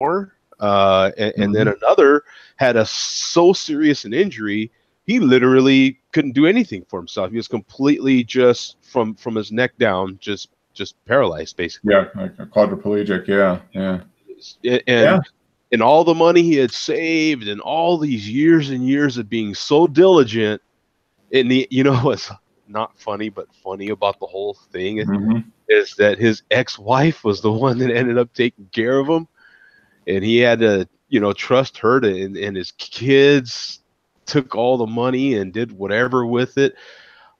more. And then another had a so serious an injury, he literally couldn't do anything for himself. He was completely just from his neck down, just paralyzed basically. Yeah, like a quadriplegic. Yeah, yeah. And all the money he had saved and all these years and years of being so diligent, and what's not funny but funny about the whole thing is that his ex-wife was the one that ended up taking care of him, and he had to trust her to, and his kids took all the money and did whatever with it.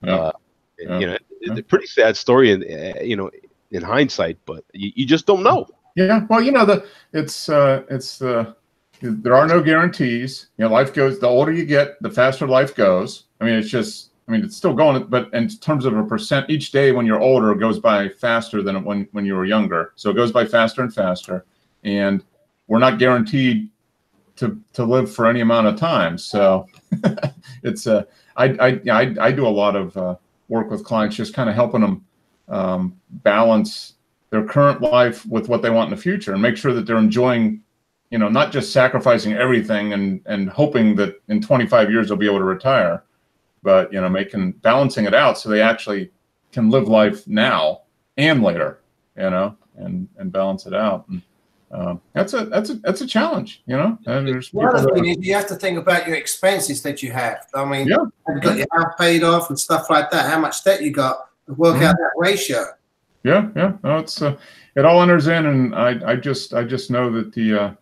It's a pretty sad story in hindsight, but you just don't know. Yeah, well, there are no guarantees. Life goes. The older you get, the faster life goes. I mean, it's still going, but in terms of a percent, each day when you're older goes by faster than when you were younger. So it goes by faster and faster, and we're not guaranteed to live for any amount of time. So it's I do a lot of work with clients, just kind of helping them balance their current life with what they want in the future, and make sure that they're enjoying, not just sacrificing everything and hoping that in 25 years they'll be able to retire, but balancing it out so they actually can live life now and later, and balance it out. And that's a challenge, And there's the other thing is you have to think about your expenses that you have. I mean, you've got your house paid off and stuff like that. How much debt you got to work out that ratio. Yeah. No, it all enters in, and I just know that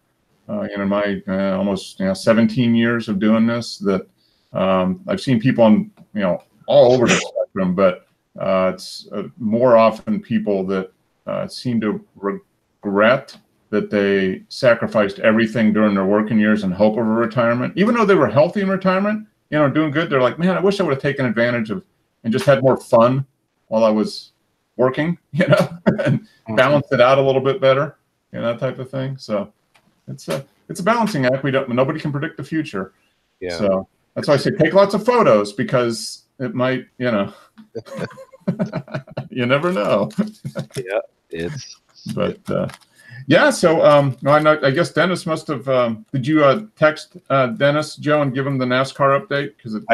my almost 17 years of doing this, that I've seen people on all over the spectrum, but it's more often people that seem to regret that they sacrificed everything during their working years in hope of a retirement, even though they were healthy in retirement, doing good. They're like, man, I wish I would have taken advantage of and just had more fun while I was working, and balance it out a little bit better, that type of thing. So it's a balancing act. Nobody can predict the future. Yeah. So that's why I say take lots of photos, because it might, you never know. Yeah, yeah. So I guess Dennis must have. Did you text Dennis, Joe, and give him the NASCAR update, because it's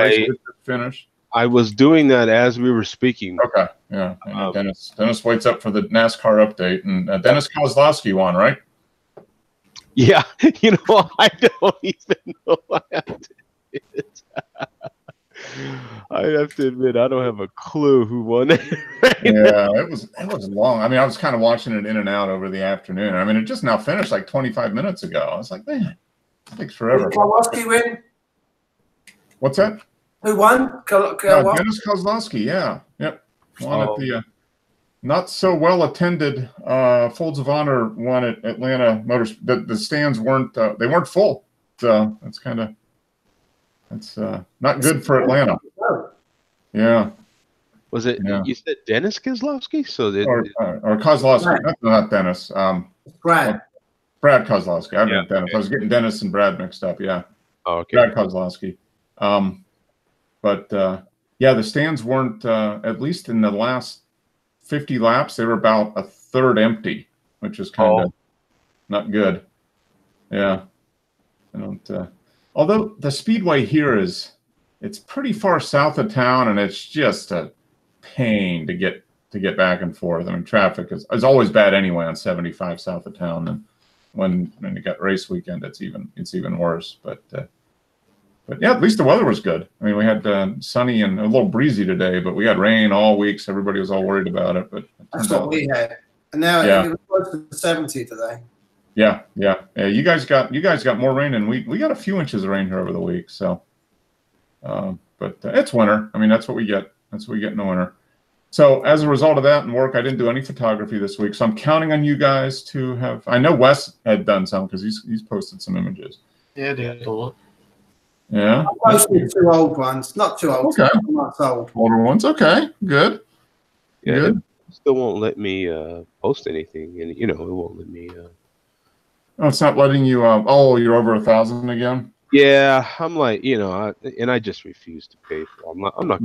finished? I was doing that as we were speaking. Okay. Yeah. Dennis waits up for the NASCAR update, and Dennis Kozlowski won, right? Yeah. I don't even know what I have to admit, I don't have a clue who won it. It was long. I mean, I was kind of watching it in and out over the afternoon. I mean, it just now finished like 25 minutes ago. I was like, man, it takes forever. Did Kozlowski win? What's that? Who won? Dennis Kozlowski, yeah. Yep. Won at the not so well attended Folds of Honor won at Atlanta Motors. The stands weren't full. So that's not good for Atlanta. Yeah. Was it you said Dennis Kozlowski? Or Kozlowski, not Dennis. Brad Kozlowski. I meant Dennis. I was getting Dennis and Brad mixed up, yeah. Oh, okay. Brad Kozlowski. But the stands weren't, at least in the last 50 laps, they were about a third empty, which is kind of not good. Yeah. Although the speedway here it's pretty far south of town, and it's just a pain to get back and forth. I mean, traffic is always bad anyway on 75 south of town, and when you got race weekend, it's even worse. But yeah, at least the weather was good. I mean, we had sunny and a little breezy today, but we had rain all week, so everybody was all worried about it. But that's what we had, and now it was close to 70 today. Yeah. You guys got more rain, and we got a few inches of rain here over the week. So, but it's winter. I mean, that's what we get. That's what we get in the winter. So as a result of that and work, I didn't do any photography this week. So I'm counting on you guys to have. I know Wes had done some because he's posted some images. Yeah, did a lot. Yeah. I posted 2 old ones, not too old. Okay. Not old. Older ones. Okay. Good. Yeah. Good. It still won't let me post anything, and it won't let me. Oh, it's not letting you. You're over 1,000 again. Yeah, I'm like, I just refuse to pay for. I'm not.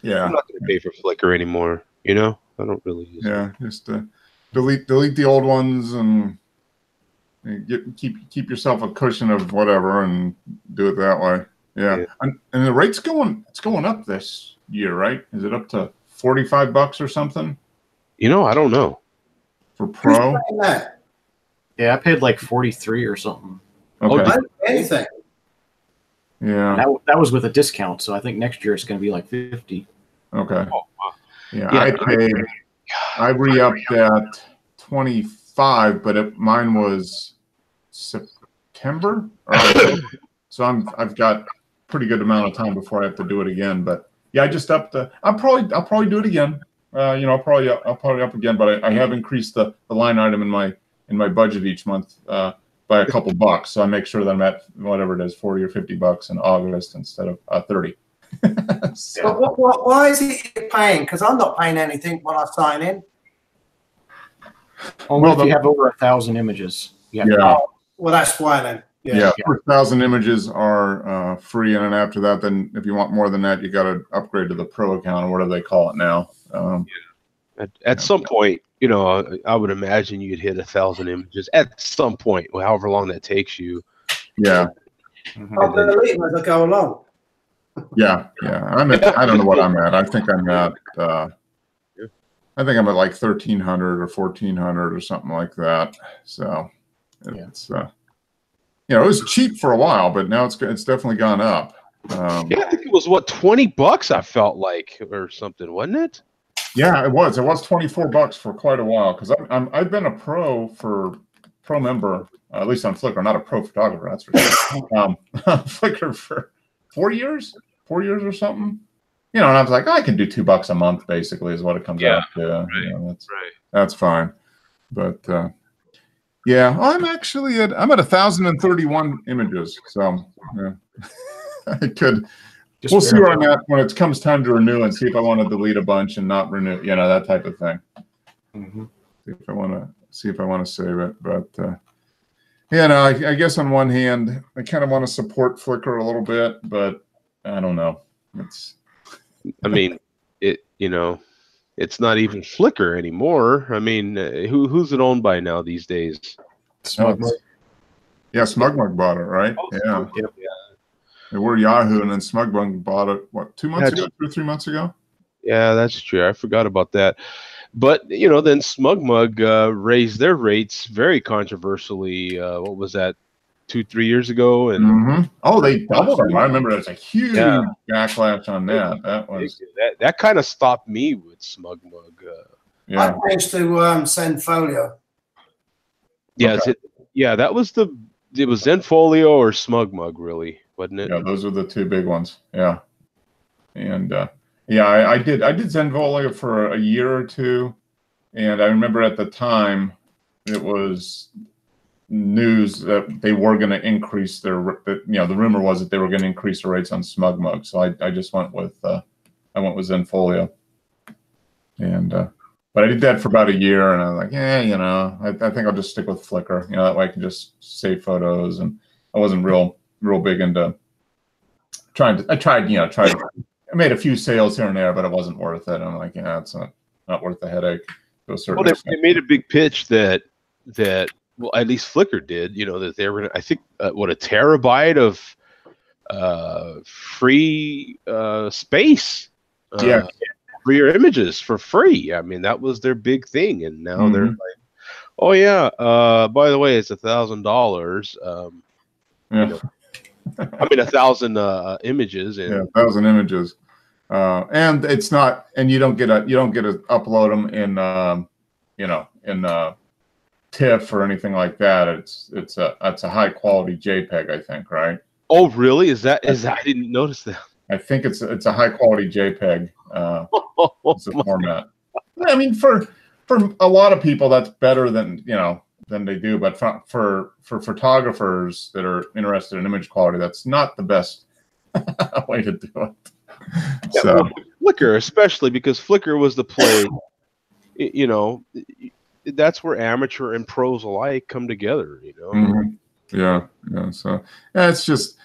Yeah. I'm not going to pay for Flickr anymore. I don't really use it. Just delete the old ones and keep yourself a cushion of whatever and do it that way. Yeah. And the rate's it's going up this year, right? Is it up to $45 or something? You know, I don't know. For Pro? Yeah, I paid like 43 or something. Okay. I didn't pay anything. Yeah. That was with a discount, so I think next year it's going to be like 50. Okay. Oh, wow. Yeah, I re-upped at 25, but mine was September. So I've got pretty good amount of time before I have to do it again. But yeah, I just upped I'll probably do it again. I'll probably up again, but I have increased the line item in my budget each month by a couple bucks. So I make sure that I'm at whatever it is, $40 or $50 in August instead of 30. So why is it paying? Because I'm not paying anything when I sign in. Only if you have over 1,000 images. Yeah. Well, that's why then. Yeah, 1,000 images are free, and then after that, then if you want more than that, you got to upgrade to the Pro account or whatever they call it now. At some point, you know, I would imagine you'd hit 1,000 images at some point, however long that takes you. Yeah. I'll delete them as I go along. Yeah. I don't know what I'm at. I think I'm at like 1,300 or 1,400 or something like that. So it's it was cheap for a while, but now it's definitely gone up. I think it was $20 I felt like or something, wasn't it? Yeah, it was. It was $24 for quite a while because I've been a pro member, at least on Flickr, not a pro photographer, that's for sure. Flickr for 4 years or something. And I was like, I can do $2 a month, basically, is what it comes out to. Right. That's fine. But I'm actually at 1,031 images. So I could. We'll see where I'm at when it comes time to renew and see if I want to delete a bunch and not renew, that type of thing. Mm-hmm. See if I want to save it. But I guess on one hand, I kind of want to support Flickr a little bit, but I don't know. It's SmugMug. Yeah, SmugMug bought it, right? Yeah. They were Yahoo, and then SmugMug bought it, 2 months ago, 2 or 3 months ago? Yeah, that's true. I forgot about that. But, then SmugMug raised their rates very controversially. What was that, 2-3 years ago? And they doubled them. I remember there's a huge backlash on that. That was that kind of stopped me with SmugMug. I changed to Zenfolio. Yeah, okay. That was it was Zenfolio or SmugMug, really, wasn't it? Yeah, those are the two big ones. Yeah, and I did Zenfolio for a year or two, and I remember at the time it was news that they were going to increase the rumor was that they were going to increase the rates on SmugMug, so I just went with Zenfolio, and but I did that for about a year, and I was like, I think I'll just stick with Flickr. That way I can just save photos, and I wasn't real big into I made a few sales here and there, but it wasn't worth it. I'm like, it's not worth the headache to a certain extent. They made a big pitch that well, at least Flickr did, that they were going to, I think, a terabyte of free space. For your images for free. I mean, that was their big thing, and now they're like, "Oh yeah, by the way, it's $1,000." I mean, 1,000 images. And 1,000 images, and it's not, and you don't get to upload them in TIFF or anything like that. It's a high quality JPEG, I think, right? Oh, really? Is that? I didn't notice that. I think it's a high quality JPEG. It's a format. I mean, for a lot of people, that's better than they do. But for photographers that are interested in image quality, that's not the best way to do it. Yeah, So Flickr, especially because Flickr was the place. That's where amateur and pros alike come together. Yeah. So it's just.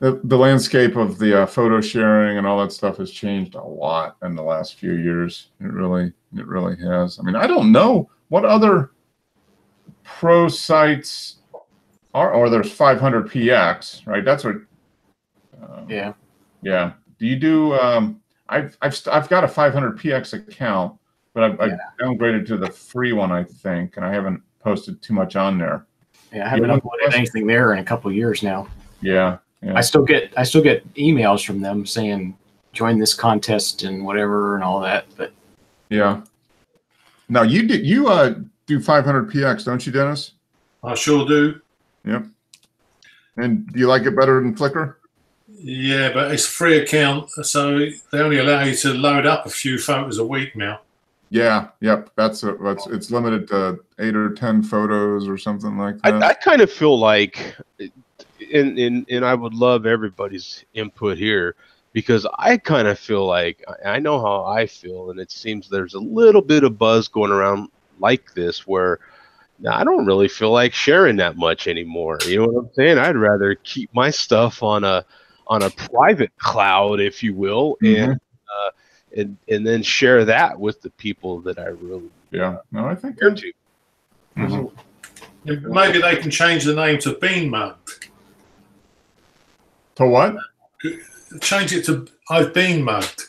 The landscape of the photo sharing and all that stuff has changed a lot in the last few years. It really has. I mean, I don't know what other pro sites or there's 500px, right? That's what. Yeah. Yeah. Do you do? I've got a 500px account, but I've downgraded to the free one, I think, and I haven't posted too much on there. Yeah, I haven't uploaded anything there in a couple of years now. Yeah. I still get emails from them saying join this contest and whatever and all that, but yeah. Now you do 500px, don't you, Dennis? I sure do. Yep. And do you like it better than Flickr? Yeah, but it's a free account, so they only allow you to load up a few photos a week now. Yeah, yep. It's limited to 8 or 10 photos or something like that. I kind of feel like, and I would love everybody's input here, because I kind of feel like, I know how I feel, and it seems there's a little bit of buzz going around like this where now I don't really feel like sharing that much anymore. You know what I'm saying? I'd rather keep my stuff on a private cloud, if you will, and then share that with the people that I really No, I think care to. Maybe they can change the name to Bean Mugged. To what? Change it to I've Been Mugged.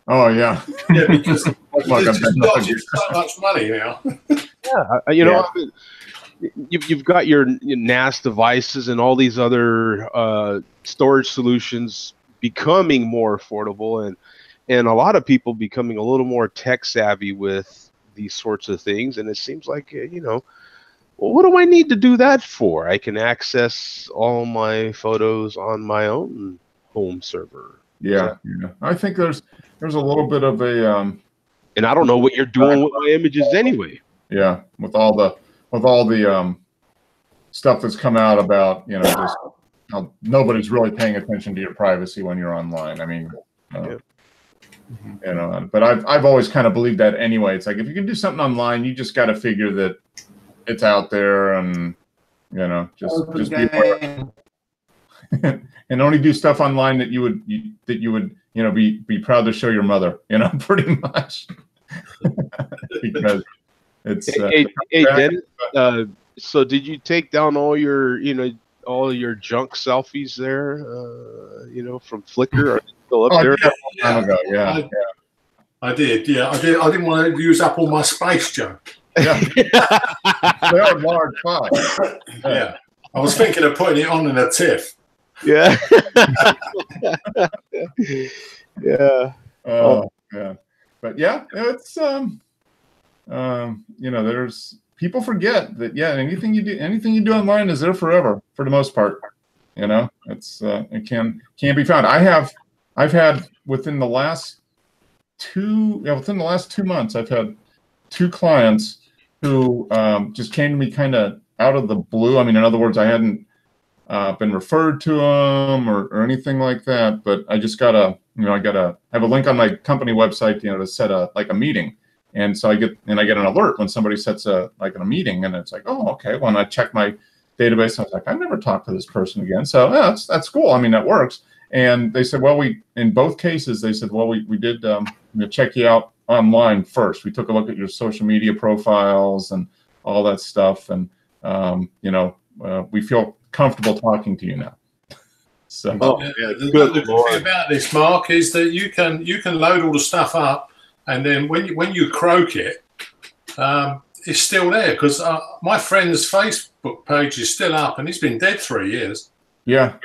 Oh yeah. Yeah, because it's so much money now. Yeah, you know, you've got your NAS devices and all these other storage solutions becoming more affordable, and a lot of people becoming a little more tech savvy with these sorts of things. And it seems like, you know, well, what do I need to do that for? I can access all my photos on my own home server. Yeah. I think there's a little bit of a and I don't know what you're doing with my images anyway. Yeah, with all the stuff that's come out about, you know, just how nobody's really paying attention to your privacy when you're online. I mean, you know, but I've always kind of believed that anyway. It's like, if you can do something online, you just got to figure that it's out there, and you know, just be aware. And only do stuff online that you would you know be proud to show your mother, you know, pretty much. Because it's hey Dennis, so did you take down all your junk selfies there, you know, from Flickr? Are they still up there? Yeah. I did. Yeah, I did. I didn't want to use up all my space junk. Yeah. They are large files. Yeah. I was thinking of putting it on in a TIFF. Yeah. Yeah. Yeah. But yeah, it's you know, there's people forget that anything you do online is there forever for the most part. You know, it's it can be found. I've had within the last 2 months, I've had 2 clients who just came to me kind of out of the blue. I mean, in other words, I hadn't been referred to them or anything like that, but I just I have a link on my company website, you know, to set a meeting. And so I get an alert when somebody sets a meeting, and it's like, oh, okay. When I check my database, I was like, I've never talked to this person again. So yeah, that's cool. I mean, that works. And they said, well, in both cases, they said, well, we did check you out online first. We took a look at your social media profiles and all that stuff, and you know, we feel comfortable talking to you now. So the good thing about this, Mark, is that you can load all the stuff up, and then when you croak it, it's still there, because my friend's Facebook page is still up, and he's been dead 3 years. Yeah.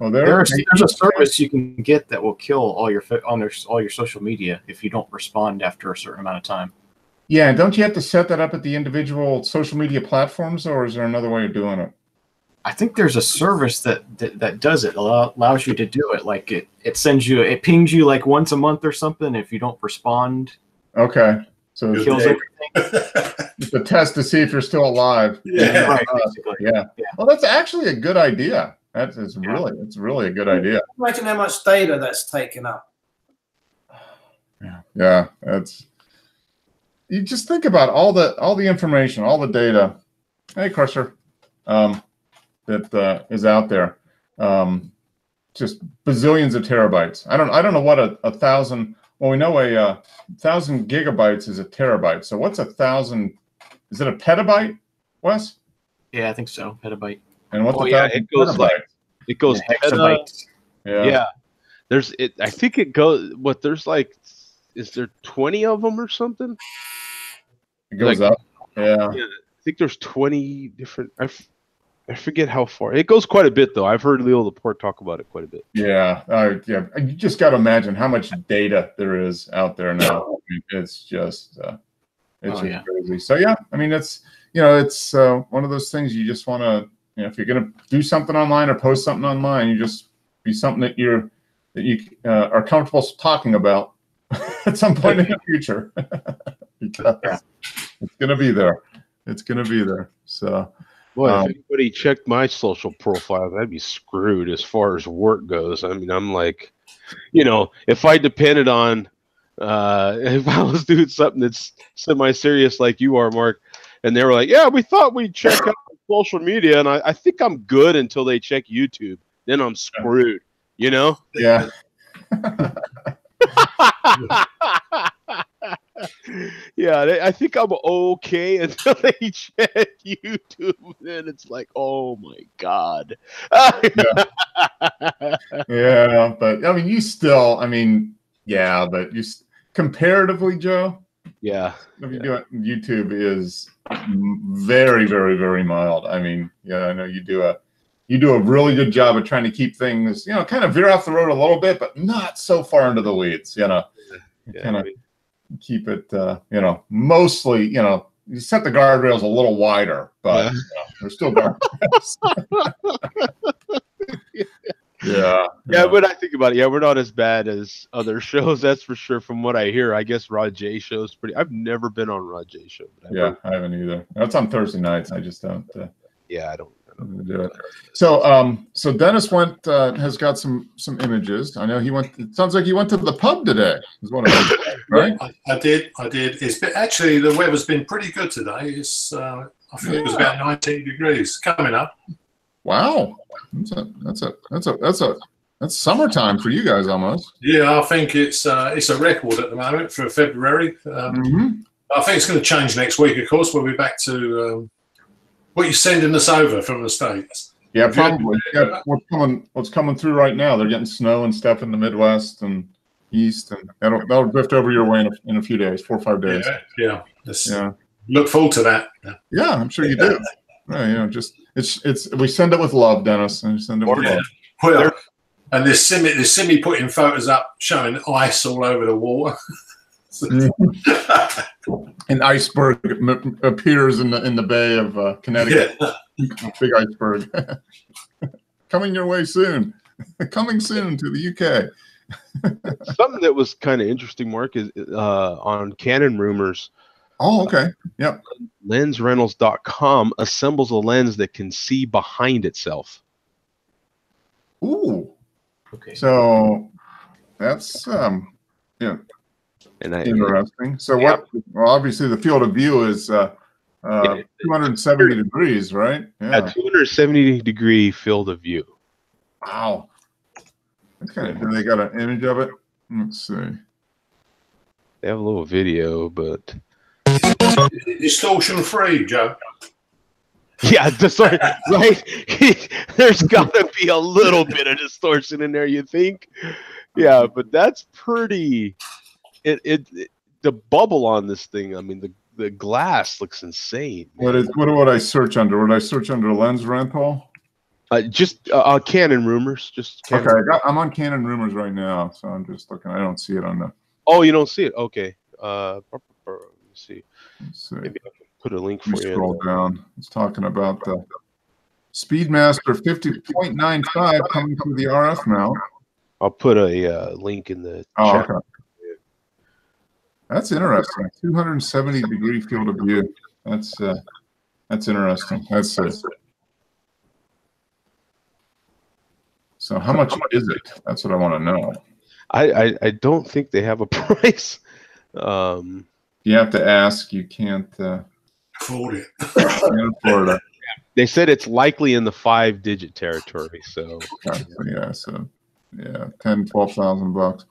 Well, there's a service you can get that will kill all your social media if you don't respond after a certain amount of time. Yeah, don't you have to set that up at the individual social media platforms, or is there another way of doing it? I think there's a service that does it, allows you to do it. Like it pings you like once a month or something. If you don't respond, okay, so it kills everything. It's a test to see if you're still alive. Yeah, right, basically. Yeah. Well, that's actually a good idea. It's really a good idea. Imagine how much data that's taken up. Yeah, you just think about all the information, all the data. Hey, Crusher, that is out there, just bazillions of terabytes. I don't know what a thousand. Well, we know a 1,000 gigabytes is a terabyte. So what's 1,000? Is it a petabyte, Wes? Yeah, I think so. Petabyte. And what's yeah, it goes petabyte? like it goes Hexabytes. Yeah. There's it. I think it goes. What there's like, is there 20 of them or something? It goes like, up. Yeah. I think there's 20 different. I forget how far. It goes quite a bit though. I've heard Leo Laporte talk about it quite a bit. Yeah. Yeah. You just got to imagine how much data there is out there now. I mean, it's just crazy. So yeah, I mean, it's one of those things you just want to, if you're going to do something online or post something online, you just be something that you are comfortable talking about at some point in the future, because it's going to be there. It's going to be there. So, boy, if anybody checked my social profile, I'd be screwed as far as work goes. I mean, I'm like, if I depended on, if I was doing something that's semi-serious like you are, Mark, and they were like, yeah, we thought we'd check out social media, and I think I'm good until they check YouTube. Then I'm screwed, Yeah. Yeah, I think I'm okay until they check YouTube. Then it's like, oh my God. Yeah, but I mean, but you comparatively, Joe. Yeah. If you do it, YouTube is very, very, very mild. I mean, I know you do a really good job of trying to keep things, kind of veer off the road a little bit, but not so far into the weeds, Kind of keep it, mostly, you set the guardrails a little wider, but they're still guardrails. Yeah. When I think about it, we're not as bad as other shows, that's for sure. From what I hear, I guess Rod J show's pretty. I've never been on Rod J show. I haven't either. That's on Thursday nights. I just don't. I don't do it. So Dennis has got some images. I know he went. It sounds like he went to the pub today. Is what right? I did. It's been, actually, the weather's been pretty good today. It's I think it was about 19 degrees coming up. Wow, that's summertime for you guys almost. Yeah, I think it's a record at the moment for February. I think it's going to change next week. Of course, we'll be back to what you're sending us over from the States. Yeah, probably. Yeah, what's coming through right now? They're getting snow and stuff in the Midwest and East, and that'll drift over your way in a few days, 4 or 5 days. Yeah. Look forward to that. Yeah, I'm sure you do. Just it's we send it with love, Dennis, and send it with love. Well, and there's Simi putting photos up showing ice all over the water. An iceberg appears in the bay of Connecticut. Yeah. Big iceberg. Coming your way soon. Coming soon to the UK. Something that was kind of interesting, Mark, is on Canon Rumors. Oh, okay. Yep. LensRentals.com assembles a lens that can see behind itself. Ooh. Okay. So that's interesting. So well, obviously the field of view is 270 degrees, right? Yeah, 270 degree field of view. Wow. Okay. Do they got an image of it? Let's see. They have a little video, but distortion free, Joe. Yeah, right? There's got to be a little bit of distortion in there, you think? Yeah, but that's pretty. The bubble on this thing. I mean, the glass looks insane. What would I search under? Would I search under Lens Rental? Just Canon Rumors. Okay, I'm on Canon Rumors right now, so I'm just looking. I don't see it on the. Oh, you don't see it? Okay. Let me see. Maybe I can put a link for you. Scroll down. It's talking about the Speedmaster 50.95 coming through the RF mount. I'll put a link in the chat. Okay. That's interesting. 270 degree field of view. That's interesting. That's it. So how much is it? That's what I want to know. I don't think they have a price. You have to ask. You can't afford it. Afford it. They said it's likely in the 5-digit territory. So okay. Yeah, 10, 12,000 bucks.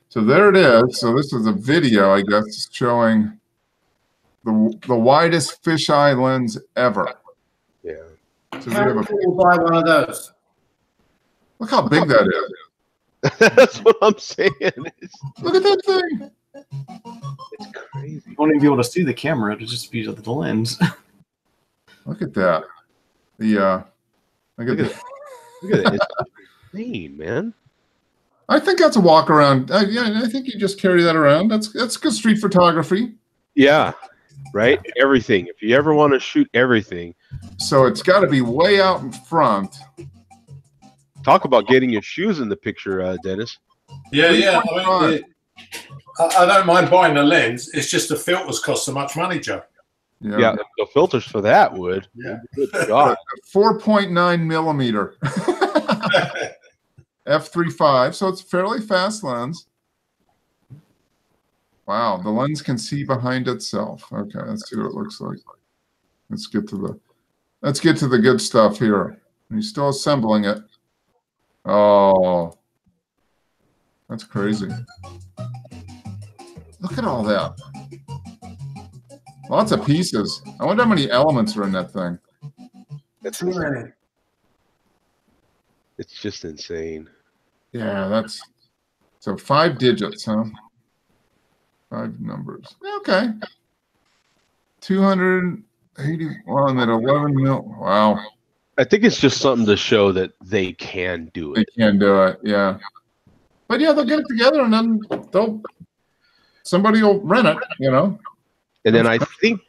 So there it is. So this is a video, I guess, showing the widest fisheye lens ever. Yeah. So How can you buy one of those? Look how big that is. That's what I'm saying. Look at that thing. It's crazy. You won't even be able to see the camera. It'll just be the lens. Look at that. Look at that. Look at it. It's insane, man. I think that's a walk around. Yeah, I think you just carry that around. That's good street photography. Yeah. Right? Everything. If you ever want to shoot everything. So it's got to be way out in front. Talk about getting your shoes in the picture, Dennis. Yeah. I don't mind buying the lens. It's just the filters cost so much money, Joe. Yeah, the filters for that would. Yeah. Good God. 4.9 millimeter. f3.5, so it's a fairly fast lens. Wow, the lens can see behind itself. Okay, let's see what it looks like. Let's get to the good stuff here. He's still assembling it. Oh, that's crazy. Look at all that. Lots of pieces. I wonder how many elements are in that thing. It's just insane. Yeah, that's so 5 digits, huh? 5 numbers. Okay. 281 at 11 mil. Wow. I think it's just something to show that they can do it. They can do it, yeah. But yeah, they'll get it together and then somebody will rent it, you know. And then I think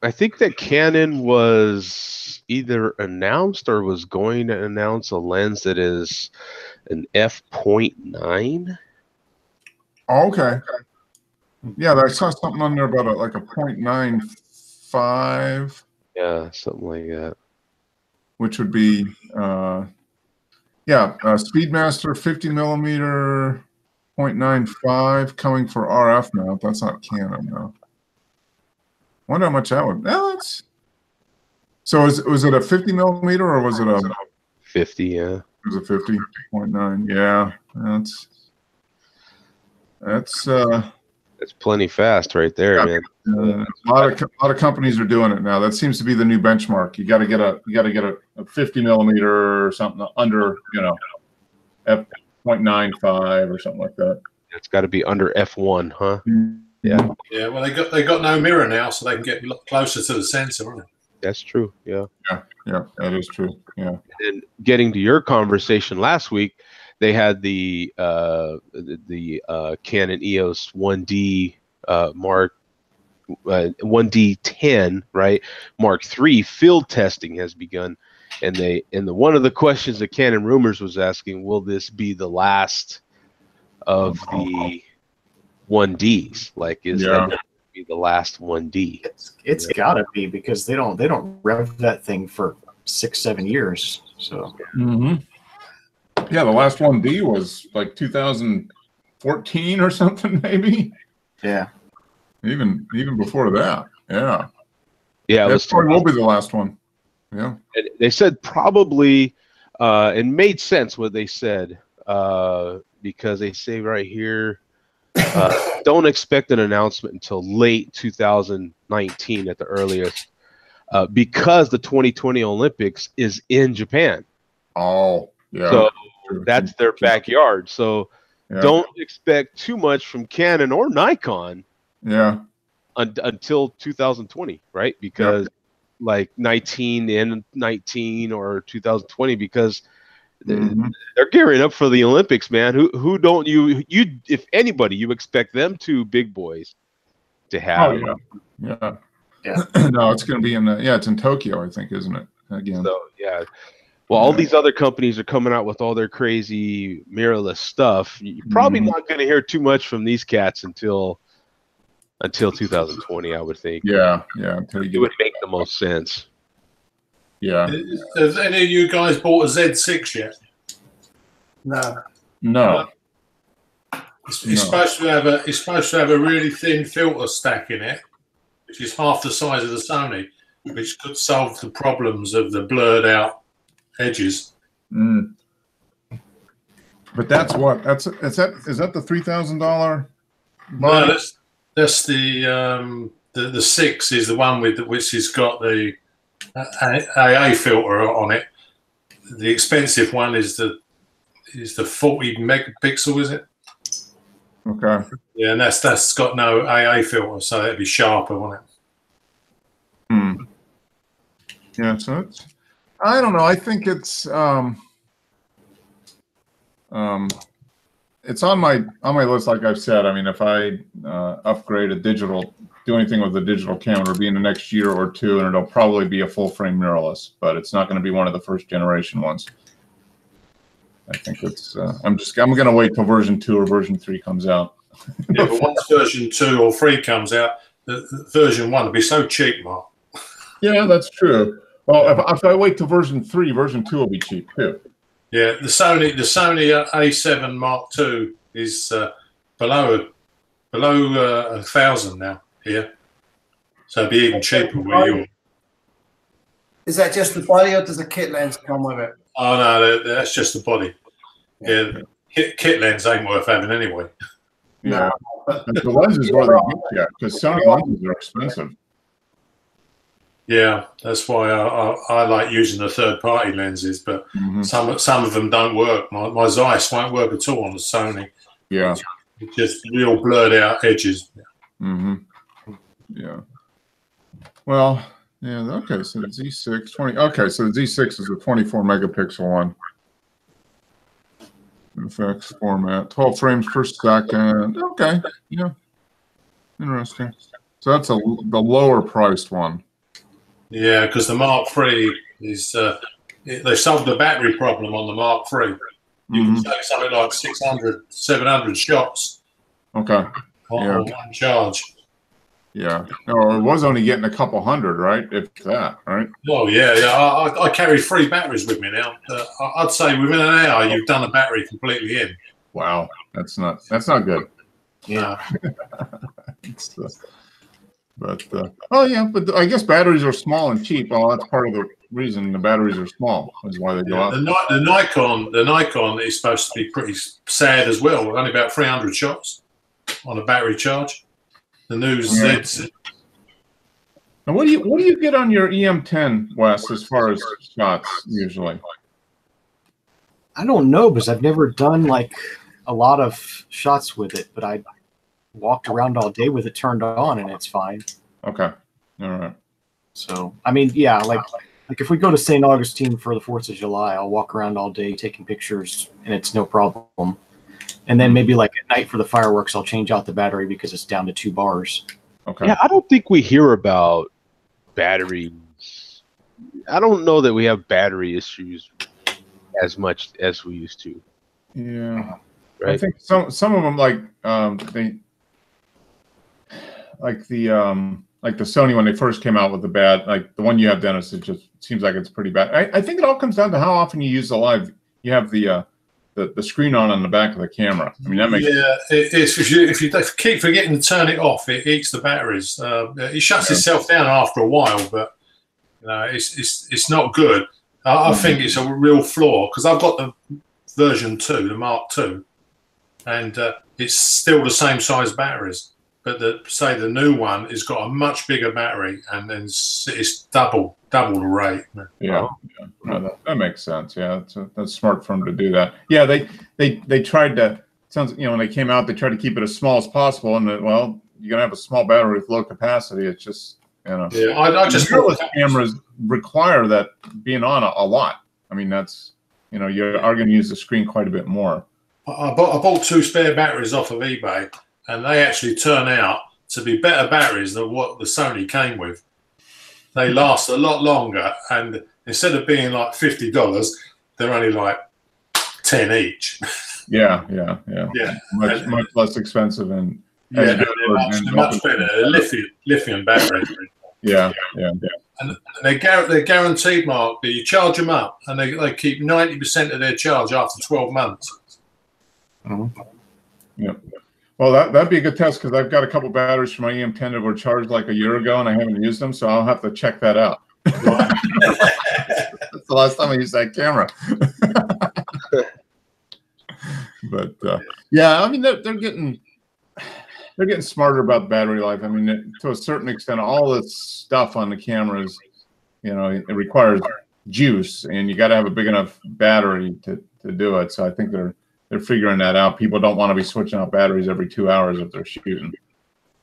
that Canon was either announced or was going to announce a lens that is an f.9. Oh, okay. Yeah, I saw something on there about like a 0.95. Yeah, something like that. Which would be, Speedmaster 50 millimeter 0.95 coming for RF mount. That's not Canon though. Wonder how much that would. So was it a 50 millimeter or was it a 50? Yeah, it was a 50.9. Yeah, that's plenty fast right there, man. A lot of companies are doing it now. That seems to be the new benchmark. You got to get a 50 millimeter or something under, f.95 or something like that. It's got to be under f1, huh? Yeah. Yeah. Well, they got no mirror now, so they can get closer to the sensor, aren't they? That's true. Yeah. Yeah, that is true. Yeah. And getting to your conversation last week, they had the Canon EOS 1D Mark 1D10, right? Mark III field testing has begun, and one of the questions that Canon Rumors was asking, will this be the last of the 1Ds? Like, is that going to be the last 1D? It's gotta be, because they don't rev that thing for 6-7 years. So. Mm-hmm. Yeah, the last 1D was like 2014 or something, maybe. Yeah. Even before that. Yeah. Yeah, that probably will be the last one. Yeah. And they said probably, and made sense what they said, because they say right here, don't expect an announcement until late 2019 at the earliest, because the 2020 Olympics is in Japan. Oh, yeah. So that's their backyard. So don't expect too much from Canon or Nikon. Yeah. Until 2020, right? Because like 19 or 2020, because they're gearing up for the Olympics, man. Who don't you if anybody, you expect them two big boys to have? Oh, yeah. No, it's going to be it's in Tokyo, I think, isn't it? Again. So yeah. Well, all these other companies are coming out with all their crazy mirrorless stuff. You're probably not going to hear too much from these cats until 2020, I would think. Yeah. It would make the most sense. Yeah. Has any of you guys bought a Z6 yet? No. It's supposed to have a really thin filter stack in it, which is half the size of the Sony, which could solve the problems of the blurred out edges. But that's what? Is that the $3,000? No, that's the 6 is the one which has got the AA filter on it. The expensive one is the 40 megapixel, is it? Okay. Yeah, and that's got no AA filter, so that'd be sharper, wouldn't it? Yeah, so I don't know. I think it's on my list, like I've said. I mean, if I upgrade do anything with the digital camera, it'll be in the next year or two, and it'll probably be a full frame mirrorless, but it's not going to be one of the first generation ones. I think it's. I'm going to wait till version 2 or version 3 comes out. Yeah, but once version 2 or 3 comes out, the version 1 will be so cheap, Mark. Yeah, that's true. Well, if I wait till version 3, version 2 will be cheap too. Yeah, the Sony A7 Mark II is below 1,000 now here, so it'll be even cheaper where you are. Is that just the body, or does the kit lens come with it? Oh no, that's just the body. Yeah, kit lens ain't worth having anyway. Yeah, the lenses where they get you, because Sony lenses are expensive. Yeah, that's why I like using the third-party lenses, but some of them don't work. My Zeiss won't work at all on the Sony. Yeah, it's just real blurred out edges. Yeah. Well, yeah. Okay, so the Z6 20. Okay, so the Z6 is a 24 megapixel one. FX format, 12 frames per second. Okay, yeah, interesting. So that's the lower priced one. Yeah, because the Mark III is they solved the battery problem on the Mark III. You can take something like 600, 700 shots. Okay. On one charge. Yeah. No, it was only getting a couple hundred, right? If that, right? Oh yeah. I carry 3 batteries with me now. I'd say within an hour you've done a battery completely in. Wow, that's not good. Yeah. But I guess batteries are small and cheap. Well, that's part of the reason the batteries are small is why they go up. The Nikon is supposed to be pretty sad as well. Only about 300 shots on a battery charge. The new Z. And what do you get on your EM10, Wes, as far as shots usually? I don't know, because I've never done like a lot of shots with it, but I walked around all day with it turned on and it's fine. Okay. All right. So, I mean, yeah, like if we go to St. Augustine for the 4th of July, I'll walk around all day taking pictures and it's no problem. And then maybe like at night for the fireworks, I'll change out the battery because it's down to 2 bars. Okay. Yeah, I don't think we hear about batteries. I don't know that we have battery issues as much as we used to. Yeah. Right? I think some of them like the Sony when they first came out with the like the one you have, Dennis, it just seems like it's pretty bad. I think it all comes down to how often you use the live. You have the screen on the back of the camera. I mean that makes if you keep forgetting to turn it off, it eats the batteries. It shuts itself down after a while, but it's not good. I think it's a real flaw because I've got the version 2, the Mark II, and it's still the same size batteries. But the new one has got a much bigger battery, and then it's double the rate. Yeah, no, that makes sense. Yeah, that's smart for them to do that. Yeah, they tried to. Sounds when they came out, they tried to keep it as small as possible, and well, you're gonna have a small battery with low capacity. It's just Yeah, I just mirrorless cameras require that being on a lot. I mean, that's you are going to use the screen quite a bit more. I bought 2 spare batteries off of eBay. And they actually turn out to be better batteries than what the Sony came with. They last a lot longer, and instead of being like $50, they're only like 10 each. Yeah. Much less expensive and they're much better. Lithium batteries. Yeah. And they're guaranteed, Mark, that you charge them up, and they keep 90% of their charge after 12 months. Yeah. Well, that'd be a good test because I've got a couple batteries for my EM10 that were charged like a year ago, and I haven't used them, so I'll have to check that out. That's the last time I used that camera. But yeah, I mean they're getting smarter about battery life. I mean, to a certain extent, all this stuff on the cameras, it requires juice, and you got to have a big enough battery to do it. So I think they're figuring that out. People don't want to be switching out batteries every 2 hours if they're shooting.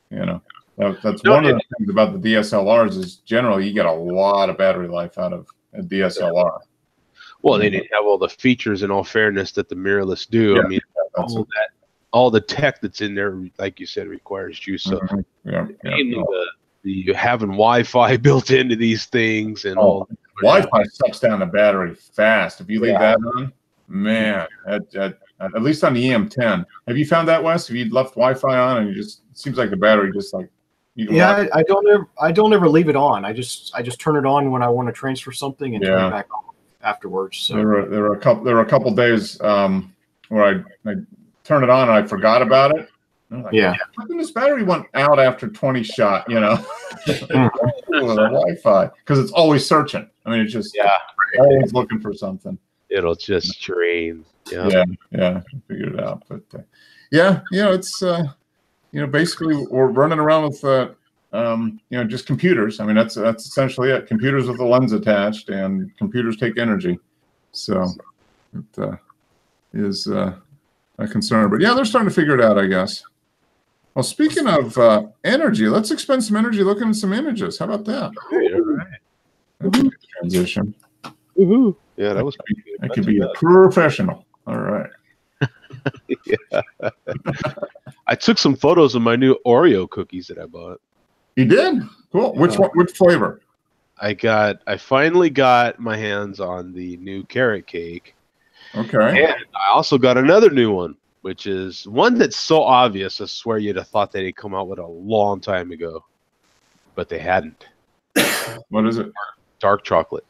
That's one of the things about the DSLRs is generally you get a lot of battery life out of a DSLR. Well, they didn't have all the features, in all fairness, that the mirrorless do. I mean, all the tech that's in there, like you said, requires juice. So mainly the having Wi-Fi built into these things and all. Wi-Fi sucks down the battery fast. If you leave that on, man, at least on the EM10. Have you found that, Wes? Have you left Wi-Fi on and it seems like the battery just like I don't ever leave it on. I just turn it on when I want to transfer something and turn it back on afterwards. So there were a couple days where I turned it on and I forgot about it. Like, how come this battery went out after 20 shot, the Wi-Fi, because it's always searching. I mean, it's just always looking for something. It'll just drain. Yeah, figured it out. But it's basically we're running around with just computers. I mean, that's essentially it. Computers with a lens attached, and computers take energy. So it is a concern. But yeah, they're starting to figure it out, I guess. Well, speaking of energy, let's expend some energy looking at some images. How about that? All right. That's a good transition. Woohoo! Yeah, that was. I could be a professional. All right. I took some photos of my new Oreo cookies that I bought. You did? Cool. Which one? Which flavor? I finally got my hands on the new carrot cake. Okay. And I also got another new one, which is one that's so obvious. I swear you'd have thought they'd come out with a long time ago, but they hadn't. What is it? Dark chocolate.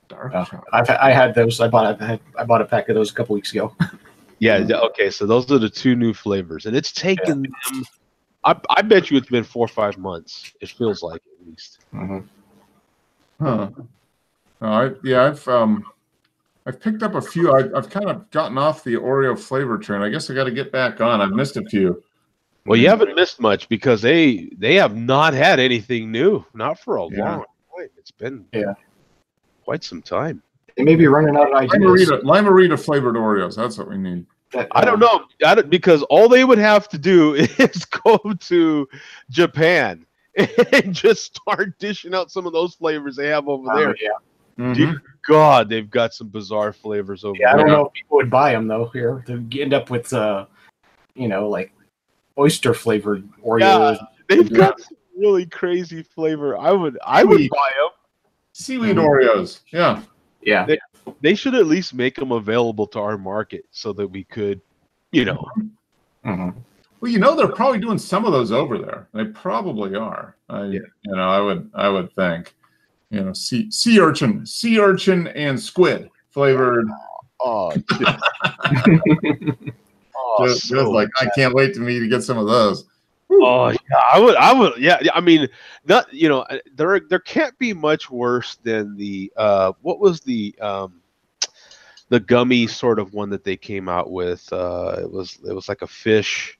Dark chocolate. I had those. I bought a pack of those a couple weeks ago. Yeah. Okay. So those are the two new flavors, and it's taken them. I bet you it's been 4 or 5 months. It feels like, at least. Mm-hmm. Huh. I've picked up a few. I've kind of gotten off the Oreo flavor train. I guess I got to get back on. I've missed a few. Well, you haven't missed much because they have not had anything new, not for a long time. It's been quite some time. They may be running out of ideas. Lime-A-Rita flavored Oreos. That's what we need. I don't know. Because all they would have to do is go to Japan and just start dishing out some of those flavors they have over there. Yeah. Mm-hmm. Dear God, they've got some bizarre flavors over there. I don't know if people would buy them though. Here to end up with, like oyster flavored Oreos. Yeah, they've got some really crazy flavor. I would buy them. Seaweed Oreos. Yeah. Yeah. They should at least make them available to our market so that we could, Mm-hmm. Well, they're probably doing some of those over there. They probably are. I would think. Sea urchin and squid flavored. Oh, just like I can't wait to get some of those. Oh yeah, I would. Yeah, I mean, not there can't be much worse than the what was the gummy sort of one that they came out with. It was like a fish.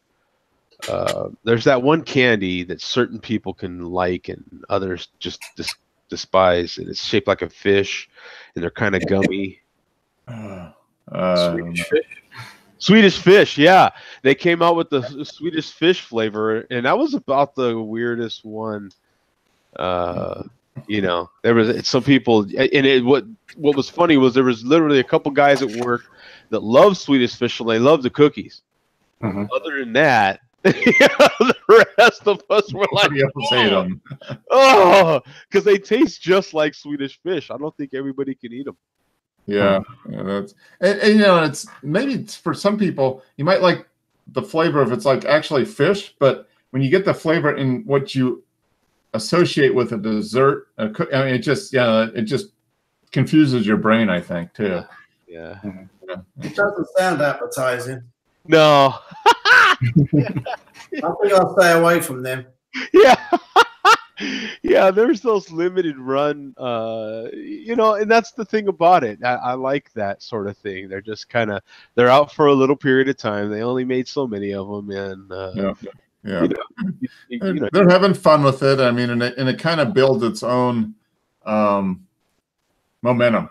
There's that one candy that certain people can like and others just despise, and it's shaped like a fish, and they're kind of gummy. Swedish fish, yeah. They came out with the Swedish fish flavor, and that was about the weirdest one. There was some people, and what was funny was there was literally a couple guys at work that loved Swedish fish, and they loved the cookies. Mm-hmm. Other than that, the rest of us were like, because they taste just like Swedish fish. I don't think everybody can eat them. Yeah, that's and it's maybe for some people you might like the flavor if it's like actually fish, but when you get the flavor in what you associate with a dessert, it just confuses your brain, I think, too. Yeah. It doesn't sound appetizing. No. I think I'll stay away from them. Yeah. Yeah, there's those limited run, and that's the thing about it. I like that sort of thing. They're just they're out for a little period of time. They only made so many of them, and they're having fun with it. I mean, and it kind of builds its own momentum.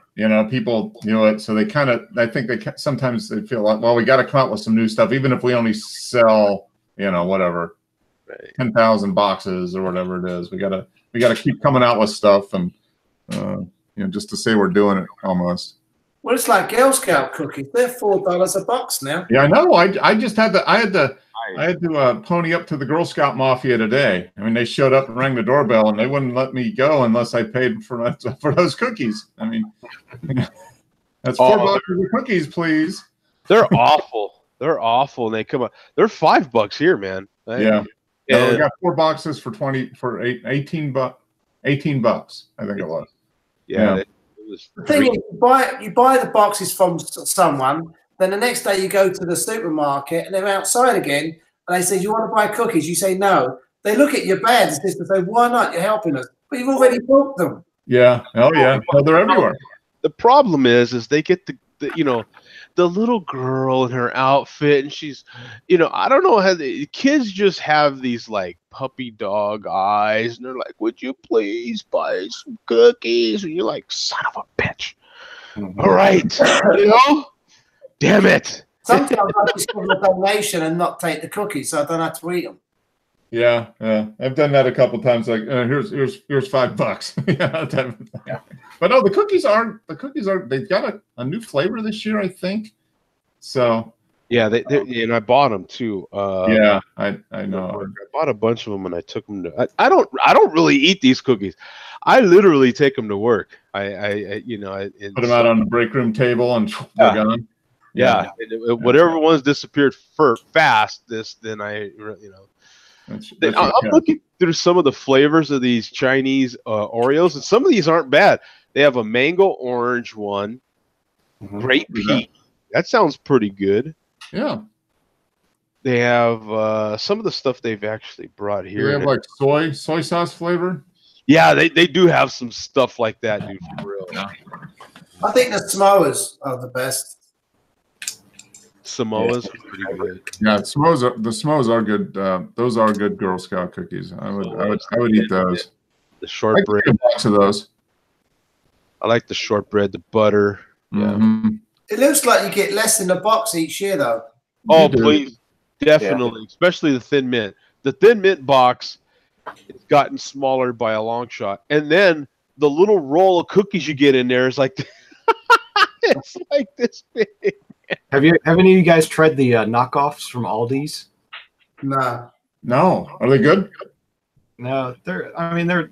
People it, so they kind of. I think sometimes they feel like, well, we got to come out with some new stuff, even if we only sell, whatever, 10,000 boxes or whatever it is. We gotta keep coming out with stuff, and just to say we're doing it almost. Well, it's like Girl Scout cookies. They're $4 a box now. Yeah, I know. I just had to. I had to pony up to the Girl Scout Mafia today. I mean, they showed up and rang the doorbell, and they wouldn't let me go unless I paid for those cookies. I mean, that's $4 of cookies, please. They're awful. They're awful, and they come up. They're $5 here, man. Yeah. We got 4 boxes for 18 bucks. I think it was. Yeah. The thing is, you buy the boxes from someone, then the next day you go to the supermarket and they're outside again, and they say, "You want to buy cookies?" You say no. They look at your bad and say, "Why not? You're helping us." But you've already bought them. Yeah. Oh yeah. Well, they're everywhere. The problem is they get the little girl in her outfit, and she's, I don't know how the kids just have these like puppy dog eyes, and they're like, "Would you please buy some cookies?" And you're like, "Son of a bitch." All right. Damn it. Sometimes I just give them a donation and not take the cookies, so I don't have to eat them. Yeah. I've done that a couple times. Like, here's $5. Yeah. But no, the cookies aren't. They've got a new flavor this year, I think. So. Yeah, and I bought them too. Yeah, I know. I bought a bunch of them, and I took them to. I don't really eat these cookies. I literally take them to work. I put them out on the break room table, and they're gone. Yeah. Whatever ones disappeared fast. Then I. I'm looking through some of the flavors of these Chinese Oreos, and some of these aren't bad. They have a mango orange one, grape peach. That sounds pretty good. Yeah. They have some of the stuff they've actually brought here. They have like soy sauce flavor. Yeah, they do have some stuff like that, dude. For real. Yeah. I think the Samoas are the best. Samoas are pretty good. Yeah, the Samoas are good. Those are good Girl Scout cookies. I would eat those. The shortbread. I like a box of those. I like the shortbread, the butter. Yeah. It looks like you get less in the box each year, though. Oh, please, definitely, especially the Thin Mint. The Thin Mint box has gotten smaller by a long shot, and then the little roll of cookies you get in there is like it's like this big. Have any of you guys tried the knockoffs from Aldi's? No. Are they good? No, they're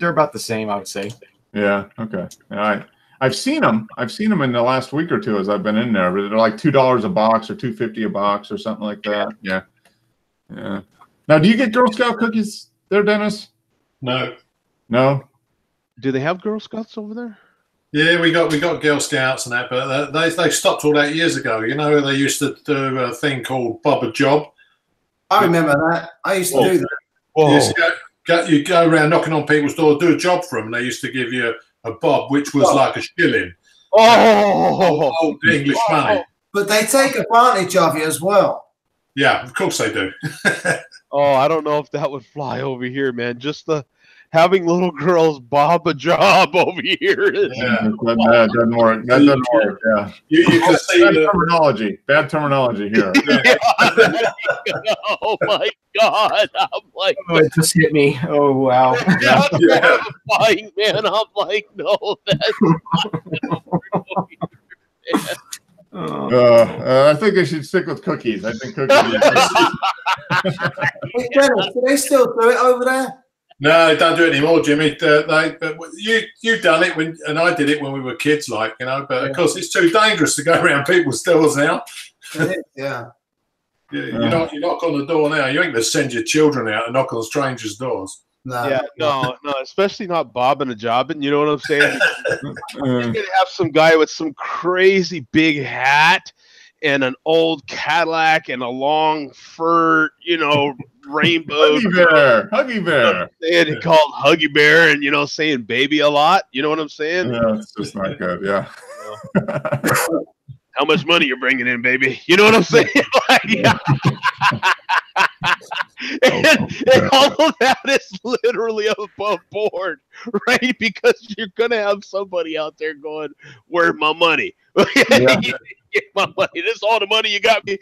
about the same, I would say. Yeah. Okay. All right. I've seen them in the last week or two as I've been in there, but they're like $2 a box or $2.50 a box or something like that. Yeah. Now, do you get Girl Scout cookies there, Dennis? No. Do they have Girl Scouts over there? Yeah, we got Girl Scouts and that, but they stopped all that years ago. They used to do a thing called Bob a Job. I remember that. I used to do that. Yes, you go around knocking on people's doors, do a job for them, and they used to give you a bob, which was like a shilling. Old English money. But they take advantage of you as well. Yeah, of course they do. I don't know if that would fly over here, man. Just having little girls bob a job over here. That doesn't work. That doesn't work. Yeah. You can see bad terminology here. Oh my God! I'm like, it just hit me. Oh wow! That's horrifying, man. I'm like, no, that's I think they should stick with cookies. I think cookies. Hey, Dennis, do they still do it over there? No, they don't do it anymore, Jimmy. You done it and I did it when we were kids, but of course it's too dangerous to go around people's doors now. Yeah. You knock on the door now. You ain't gonna send your children out and knock on strangers' doors. No, especially not bobbing a jobbing. You know what I'm saying? You're gonna have some guy with some crazy big hat and an old Cadillac and a long fur, rainbow. Huggy Bear. Saying called Huggy Bear, and saying baby a lot. You know what I'm saying? Yeah, it's just not good. Yeah. How much money you're bringing in, baby? You know what I'm saying? and all of that is literally above board, right? Because you're gonna have somebody out there going, "Where's my money? Get my money. This is all the money you got me.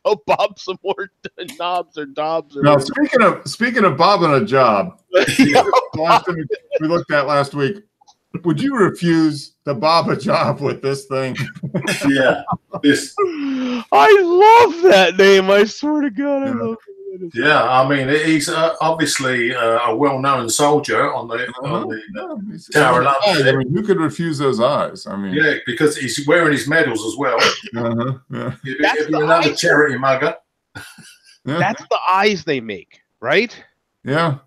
Go bob some more knobs or dobs." Or now, speaking of bobbing a job, last thing we looked at last week. Would you refuse to bob a job with this thing? Yeah. This. I love that name. I swear to God, I love it. Yeah, I mean, he's obviously a well-known soldier on the Tower of London. I mean, who could refuse those eyes? I mean, yeah, because he's wearing his medals as well. Yeah. He'd be another charity mugger. Yeah. That's the eyes they make, right? Yeah.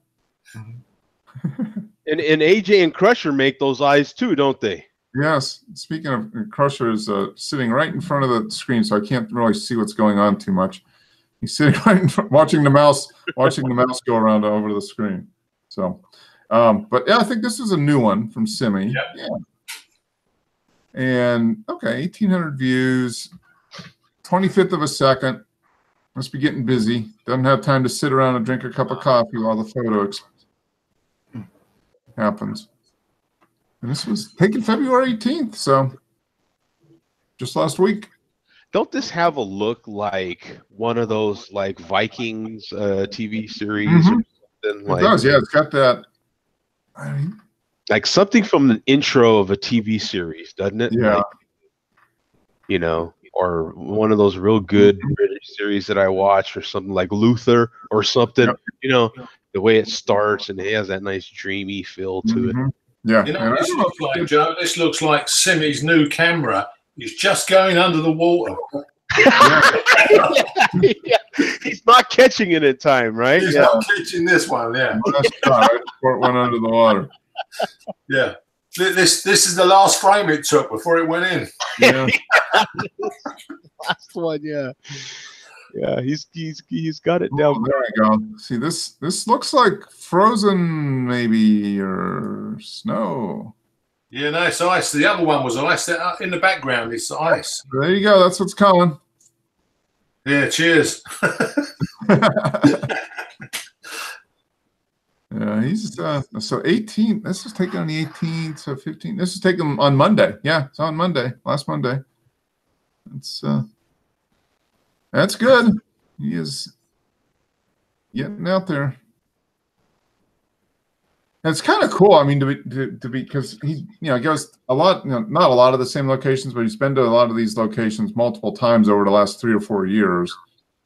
And AJ and Crusher make those eyes too, don't they? Yes. Speaking of, Crusher is sitting right in front of the screen, so I can't really see what's going on too much. He's sitting right in front, watching the mouse go around over to the screen. So, but yeah, I think this is a new one from Simi. Yeah. And okay, 1,800 views, 25th of a second. Must be getting busy. Doesn't have time to sit around and drink a cup of coffee while the photo happens. And this was taken February 18th, so just last week. Don't this have a look like one of those like Vikings TV series or something? It does, yeah. It's got that. I mean, like something from the intro of a TV series, doesn't it? Yeah. Like, you know, or one of those real good British series that I watch, or something like Luther or something. Yep. You know, the way it starts and it has that nice dreamy feel to it. Yeah. You know what this looks like, Joe? This looks like Simi's new camera. He's just going under the water. Yeah. He's not catching it in time, right? He's not catching this one, yeah. It went under the water. Yeah. This is the last frame it took before it went in. Yeah. Last one, yeah. Yeah, he's got it down. Oh, there we go. See, this looks like Frozen, maybe, or snow. Yeah, no, it's ice. The other one was ice. In the background, it's ice. There you go. That's what's coming. Yeah, cheers. Yeah, he's so 18. This was taken on the 18th, so 15. This was taken on Monday. Yeah, it's on Monday, last Monday. It's that's good. He is getting out there. And it's kind of cool. I mean, to be because he, goes a lot, not a lot of the same locations, but he's been to a lot of these locations multiple times over the last 3 or 4 years.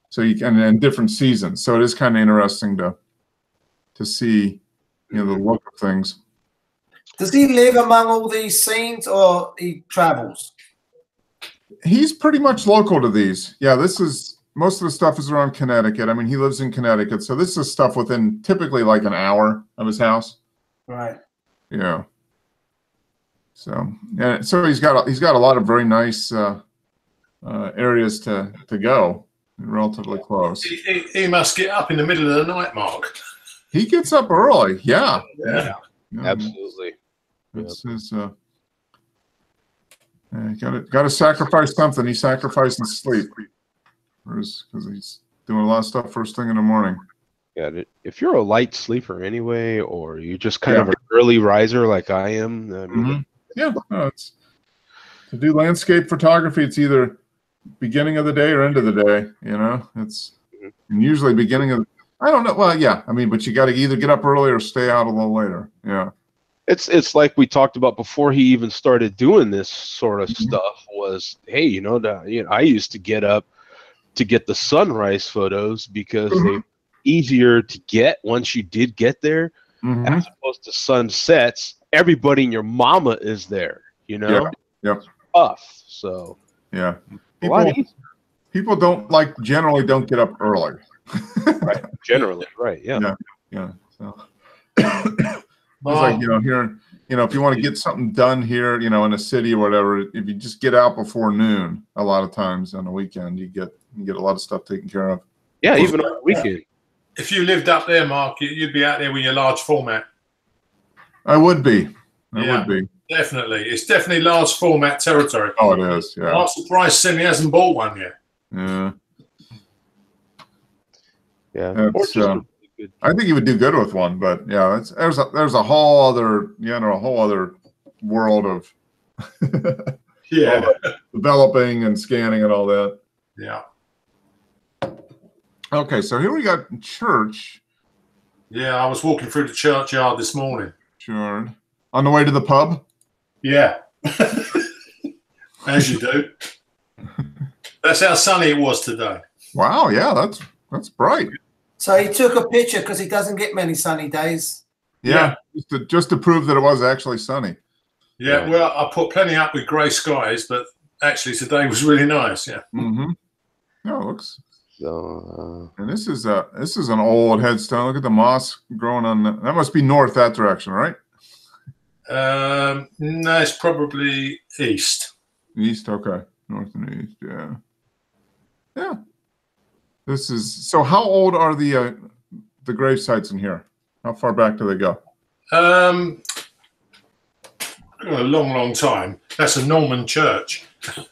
So you can, in different seasons. So it is kind of interesting to see, the look of things. Does he live among all these scenes, or he travels? He's pretty much local to these. Yeah, most of the stuff is around Connecticut. I mean, he lives in Connecticut, so this is stuff within typically like an hour of his house. Right. Yeah. So he's got a lot of very nice areas to go, relatively close. He must get up in the middle of the night, Mark. He gets up early. Yeah. Yeah. Absolutely. It's his, got to sacrifice something. He sacrifices sleep because he's doing a lot of stuff first thing in the morning. Yeah, if you're a light sleeper anyway, or you're just kind of an early riser like I am, I mean, yeah, no, it's to do landscape photography. It's either beginning of the day or end of the day. It's usually beginning of. I don't know. Well, yeah, I mean, but you got to either get up early or stay out a little later. Yeah. It's like we talked about before he even started doing this sort of stuff. Was hey, I used to get up to get the sunrise photos because they're easier to get once you did get there, as opposed to sunsets. Everybody and your mama is there, Yeah. Yep. Tough. So yeah, people generally don't get up early. Right. Generally, right? Yeah. Yeah. So it's like here, if you want to get something done here, in a city or whatever, if you just get out before noon, a lot of times on the weekend, you get a lot of stuff taken care of. Yeah, even on the weekend. If you lived up there, Mark, you'd be out there with your large format. I would be. I would be. Definitely. It's definitely large format territory. Oh, it is. Yeah. I'm surprised Simi hasn't bought one yet. Yeah. Yeah. It's, Or just a really good- I think he would do good with one, but yeah, there's a whole other world of Yeah. developing and scanning and all that. Yeah. Okay, so here we got church. Yeah, I was walking through the churchyard this morning. Sure. On the way to the pub? Yeah. As you do. That's how sunny it was today. Wow, yeah, that's bright. So he took a picture because he doesn't get many sunny days. Yeah, just to prove that it was actually sunny. Yeah, well, I put plenty up with grey skies, but actually today was really nice. Yeah. Mm-hmm. No, it looks. So, And this is an old headstone. Look at the moss growing on that must be north that direction, right? No, it's probably east. East, okay. North and east, yeah. Yeah. This is so how old are the grave sites in here? How far back do they go? A long time. That's a Norman church.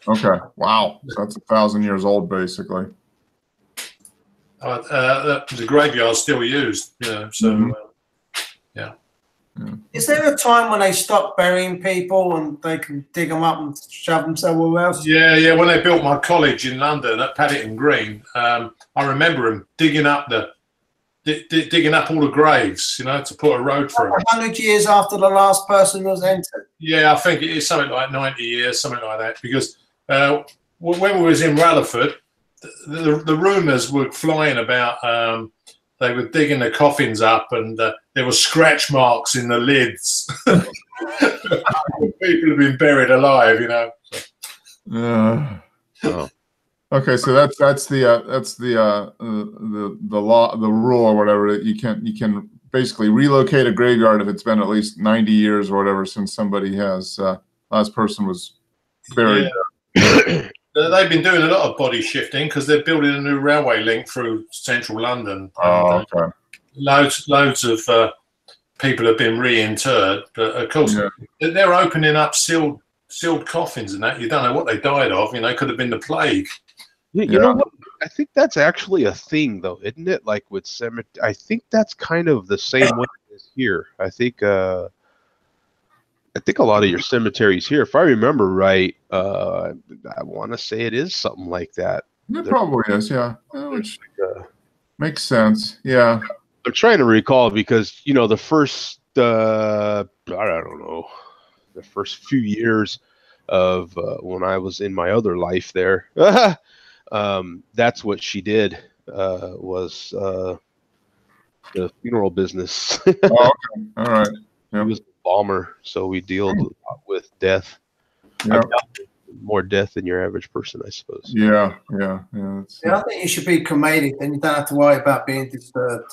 Okay. Wow. So that's 1,000 years old, basically. The graveyard's still used, you know, so yeah. Is there a time when they stop burying people and they can dig them up and shove them somewhere else? Yeah. When they built my college in London at Paddington Green, I remember them digging up digging up all the graves, you know, to put a road through. 100 years after the last person was entered. Yeah, I think it is something like 90 years, something like that. Because when we was in Rutherford, the rumours were flying about they were digging the coffins up and there were scratch marks in the lids. People have been buried alive, you know. oh. Okay, so that's the law, the rule or whatever, that you can basically relocate a graveyard if it's been at least 90 years or whatever since somebody has last person was buried. Yeah. They've been doing a lot of body shifting because they're building a new railway link through central London. Oh, okay. Loads of people have been reinterred, but of course they're opening up sealed coffins and that. You don't know what they died of. You know, it could have been the plague. You know what? I think that's actually a thing, though, isn't it? Like with cemetery, I think that's kind of the same way as here. I think a lot of your cemeteries here, if I remember right, I want to say it is something like that. It probably is, yeah. Which makes sense, yeah. I'm trying to recall because the first I don't know, the first few years of when I was in my other life there. That's what she did, was the funeral business. Oh, okay. All right. He was a bomber, so we dealt a lot with death. Yeah. More death than your average person, I suppose. Yeah. I think you should be cremated, then you don't have to worry about being disturbed.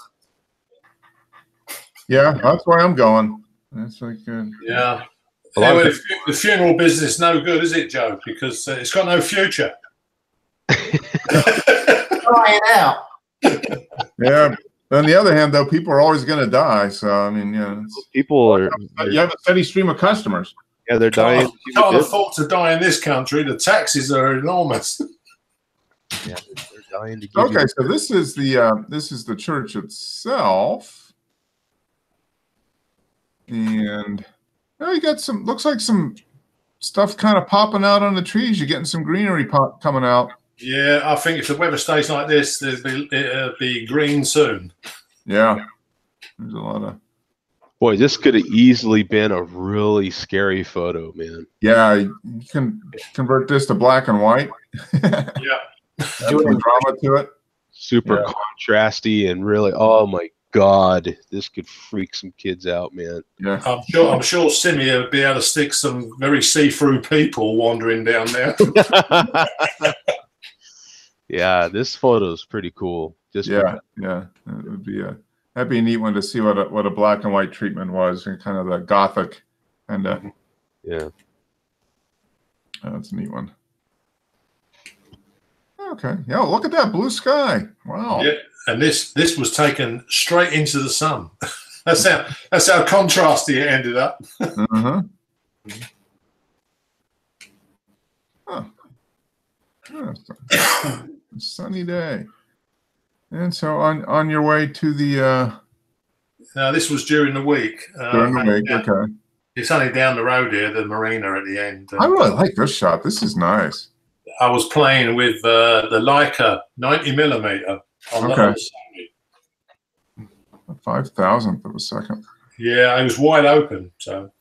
Yeah, that's where I'm going. That's like yeah. Anyway, the funeral business no good, is it, Joe? Because it's got no future. Crying out. Yeah. On the other hand, though, people are always going to die. So I mean, people are. You have a steady stream of customers. Yeah, they're dying. Can't afford to die in this country. The taxes are enormous. Yeah, they're dying to give Okay, so this is the church itself, and you got some. Looks like some stuff kind of popping out on the trees. You're getting some greenery coming out. Yeah, I think if the weather stays like this, it'll be green soon. Yeah, there's a lot of. Boy, this could have easily been a really scary photo, man. Yeah, you can convert this to black and white. Yeah, do some drama to it. Super contrasty and really, oh my God, this could freak some kids out, man. Yeah, I'm sure Simi would be able to stick some very see-through people wandering down there. Yeah, this photo is pretty cool. Yeah, it would be that'd be a neat one to see what a black and white treatment was, and kind of the gothic, and yeah, that's a neat one. Okay, yeah, look at that blue sky. Wow. Yeah, and this was taken straight into the sun. That's how contrasty it ended up. Uh-huh. Huh. Yeah, sunny day. And so on your way to the This was during the week. during the week, okay. It's only down the road here, the marina at the end. I really like this shot. This is nice. I was playing with the Leica 90mm on the Sony. 5,000th of a second. Yeah, it was wide open. So,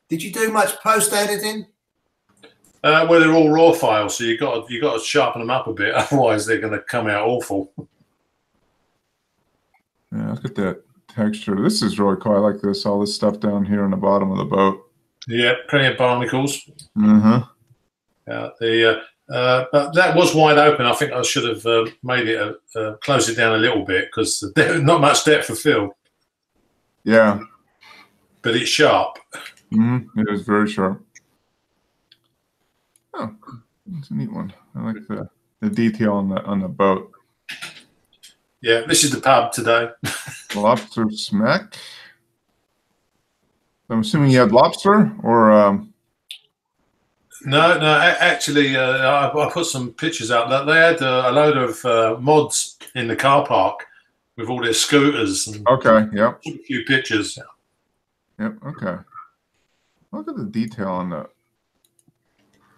did you do much post editing? Well, they're all raw files, so you got to sharpen them up a bit, otherwise they're going to come out awful. Yeah, look at that texture. This is really cool. I like this. All this stuff down here on the bottom of the boat. Yeah, plenty of barnacles. Mm-hmm. But that was wide open. I think I should have made it close it down a little bit because there's not much depth of field. Yeah, but it's sharp. Mm-hmm. It is very sharp. Oh, it's a neat one. I like the detail on the boat. Yeah, this is the pub today. Lobster smack. I'm assuming you had lobster, or No, actually, I put some pictures out. They had a load of mods in the car park with all their scooters. And okay, yep. A few pictures. Yep. Okay. Look at the detail on that.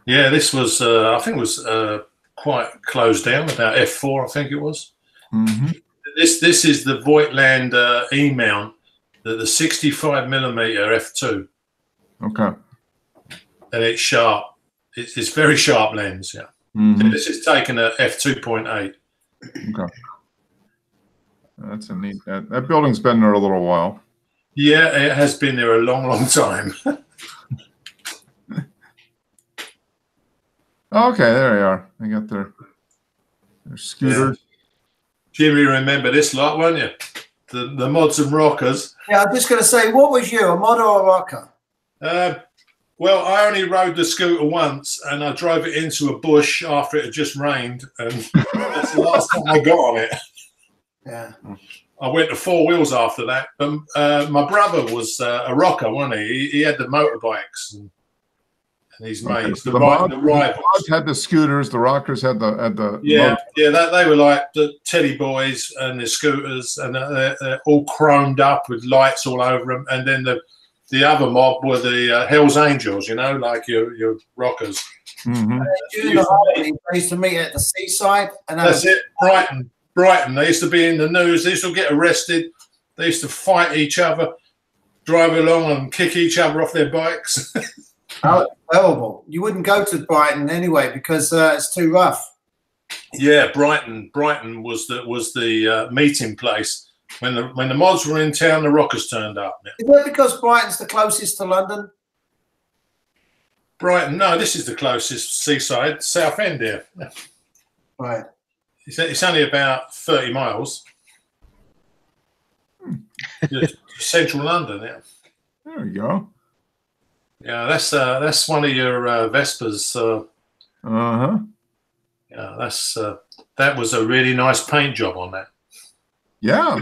Yeah, this was I think it was quite closed down, about f4, I think it was. Mm-hmm. This is the Voigtland E mount, the 65mm f2. Okay. And it's sharp. It's very sharp lens. Yeah. Mm-hmm. This is taken at f2.8. Okay. That's a neat. That building's been there a little while. Yeah, it has been there a long, long time. Okay, there they are. They got their scooters. Yeah. Jimmy, remember this lot, won't you? The mods and rockers. Yeah, I'm just going to say, what was you, a mod or a rocker? Well, I only rode the scooter once, and I drove it into a bush after it had just rained, and that's the last time I got on it. Yeah. I went to four wheels after that. But my brother was a rocker, wasn't he? He had the motorbikes and his mates. So the mods had the scooters. The rockers had the they were like the Teddy Boys and the scooters, and they're all chromed up with lights all over them. And then the other mob were the Hells Angels, you know, like your rockers. Mm-hmm. During the holidays, they used to meet at the seaside. And that's it, Brighton. They used to be in the news. They used to get arrested. They used to fight each other, drive along and kick each other off their bikes. Oh, terrible. You wouldn't go to Brighton anyway because it's too rough. Yeah, Brighton was the meeting place. When the mods were in town, the rockers turned up. Is that because Brighton's the closest to London? Brighton, no, this is the closest seaside, Southend here. Right. It's only about 30 miles. Central London, yeah. There we go. Yeah, that's one of your Vespas. Uh-huh. Yeah, that was a really nice paint job on that. Yeah,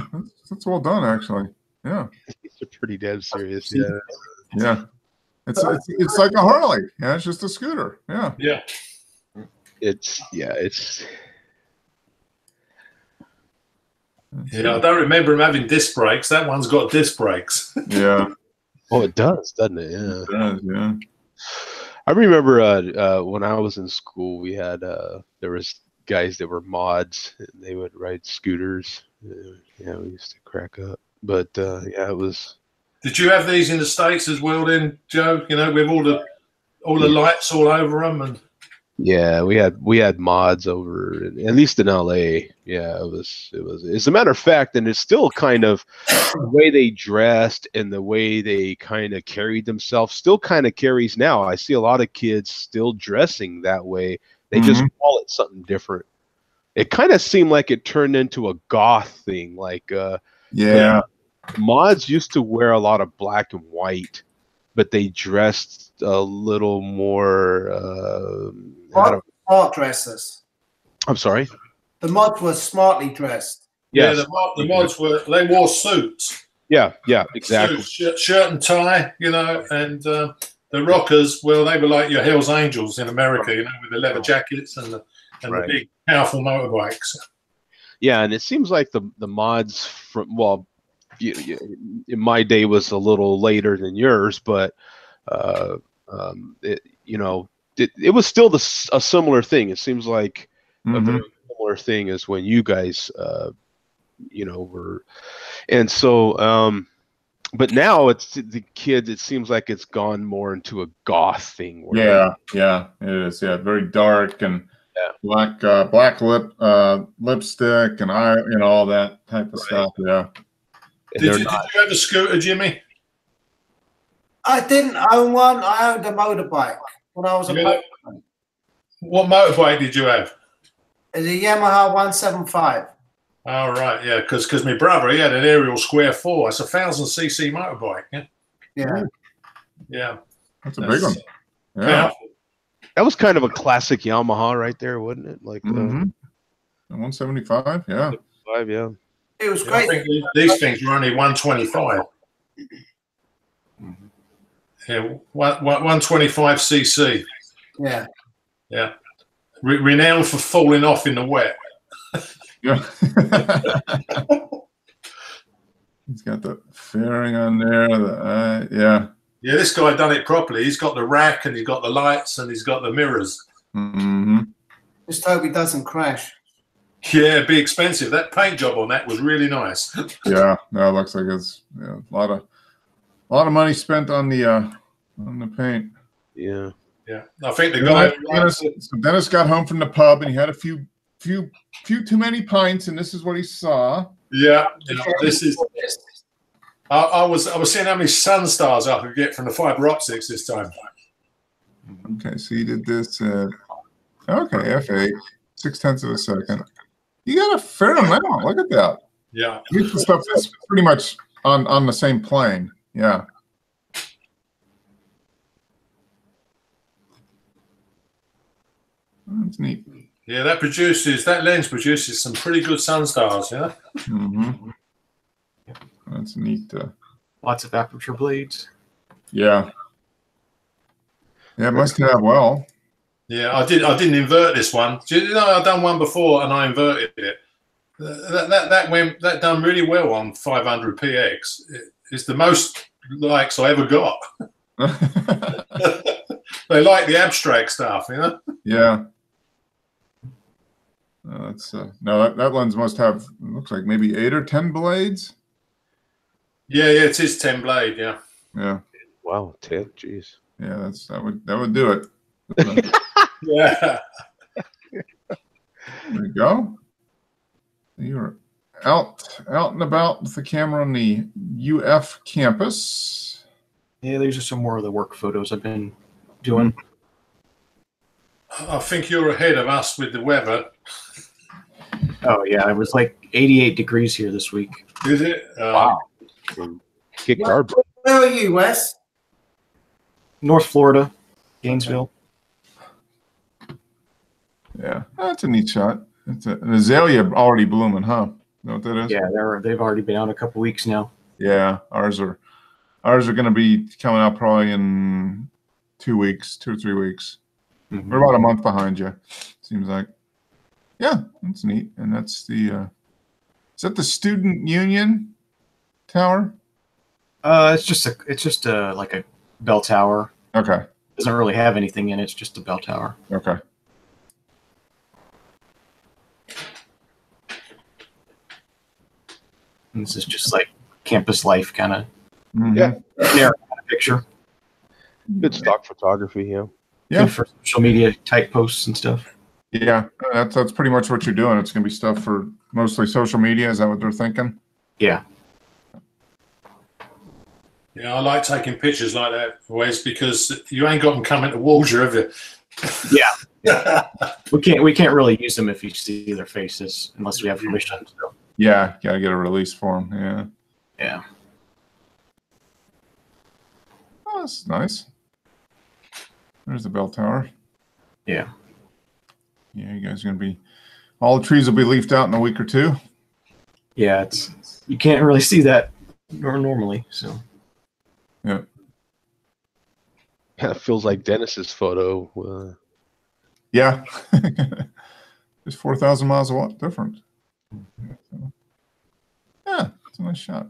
that's well done, actually. Yeah. These are pretty dead serious. Yeah. Yeah. It's like a Harley. Yeah, it's just a scooter. Yeah. Yeah. It's Yeah, I don't remember him having disc brakes. That one's got disc brakes. Yeah. Oh, it does, doesn't it? Yeah. It does, yeah. I remember when I was in school, we had there was guys that were mods, and they would ride scooters. Yeah, we used to crack up. But yeah, it was. Did you have these in the States as well, then, Joe? You know, with all the lights all over them, and yeah, we had mods over, at least in LA. Yeah, it was. As a matter of fact, and it's still kind of the way they dressed and the way they kind of carried themselves still kind of carries now. I see a lot of kids still dressing that way. They just call it something different. It kind of seemed like it turned into a goth thing. Like, yeah, mods used to wear a lot of black and white, but they dressed a little more. Smart dressers. I'm sorry. The mods were smartly dressed. Yes. Yeah, the mods they wore suits. Yeah, exactly. Suits, shirt and tie, you know, and the rockers, well, they were like your Hells Angels in America, you know, with the leather jackets and the big, powerful motorbikes. Yeah, and it seems like the mods from in my day was a little later than yours, but it it was still a similar thing. It seems like a very similar thing as when you guys were, and so but now it's the kids. It seems like it's gone more into a goth thing. Yeah, it is. Yeah, very dark and black lipstick and all that type of stuff. Yeah. Did you have a scooter, Jimmy? I didn't own one. I owned a motorbike when I was a. What motorbike did you have? It's a Yamaha 175. Oh, right, yeah, because my brother, he had an Ariel Square 4. It's a 1,000cc motorbike. Yeah. That's a big one. Yeah. That was kind of a classic Yamaha right there, wasn't it? Like 175, yeah. 5, yeah. It was great. I think these things were only 125. Yeah, 125cc. Yeah. Yeah. Renowned for falling off in the wet. Yeah. He's got the fairing on there. Yeah. Yeah, this guy done it properly. He's got the rack and he's got the lights and he's got the mirrors. Just hope he doesn't crash. Yeah, it'd be expensive. That paint job on that was really nice. Yeah, no, it looks like it's a lot of money spent on the paint. Yeah. Yeah, I think the guy. Dennis got home from the pub and he had a few too many pints, and this is what he saw. Yeah, this is. I was seeing how many sun stars I could get from the fiber optics this time. Okay, so you did this. Okay, f8, 0.6 of a second. You got a fair amount. Look at that. Yeah, this stuff is pretty much on the same plane. Yeah. That's neat. Yeah, that lens produces some pretty good sun stars. Yeah. That's neat. Lots of aperture blades. Yeah. Yeah, it must have well. Yeah, I didn't invert this one. I've done one before and I inverted it. That done really well on 500px. It's the most likes I ever got. They like the abstract stuff, Yeah. That's that lens must have, looks like maybe 8 or 10 blades. Yeah, it is 10 blade. Yeah. Yeah. Wow, 10. Jeez. Yeah, that would do it. Yeah. There you go. You're out and about with the camera on the UF campus. Yeah, these are some more of the work photos I've been doing. I think you're ahead of us with the weather. Oh yeah, it was like 88 degrees here this week. Is it? Wow. Kick garbage. Where are you, Wes? North Florida, Gainesville. Yeah, that's a neat shot. It's an azalea already blooming, huh? You know what that is? Yeah, they've already been out a couple weeks now. Yeah, ours are going to be coming out probably in 2 weeks, 2 or 3 weeks. We're about a month behind you, seems like. Yeah, that's neat. And that's the is that the Student Union Tower? It's just like a bell tower. Okay. Doesn't really have anything in it. It's just a bell tower. Okay. And this is just like campus life kind of. Yeah. Picture. Good stock photography, yeah. Yeah. Good for social media type posts and stuff. Yeah, that's pretty much what you're doing. It's going to be stuff for mostly social media. Is that what they're thinking? Yeah. Yeah, I like taking pictures like that, Wes, because you ain't got them coming to Walger, have you? Yeah. we can't really use them if you see their faces unless we have permission. So. Yeah, got to get a release for them. Yeah. Yeah. Oh, that's nice. There's the bell tower. Yeah. Yeah, you guys are going to be, all the trees will be leafed out in a week or two. Yeah, you can't really see that normally. So. Yeah. It feels like Dennis's photo. Yeah. It's 4,000 miles of what different. Yeah, it's a nice shot.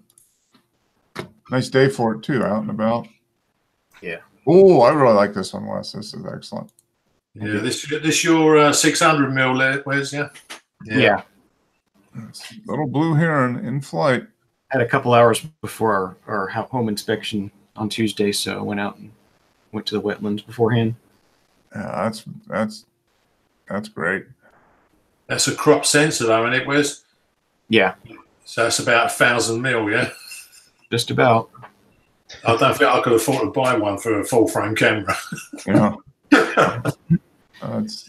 Nice day for it too, out and about. Yeah. Oh, I really like this one, Wes. This is excellent. Yeah, this your 600 mil, Wes? Yeah. Yeah. Little blue heron in flight. Had a couple hours before our home inspection on Tuesday, so I went out and went to the wetlands beforehand. Yeah, that's great. That's a crop sensor, though, isn't it, Wes? Yeah. So that's about 1,000 mil, yeah. Just about. I don't think I could afford to buy one for a full frame camera. Yeah.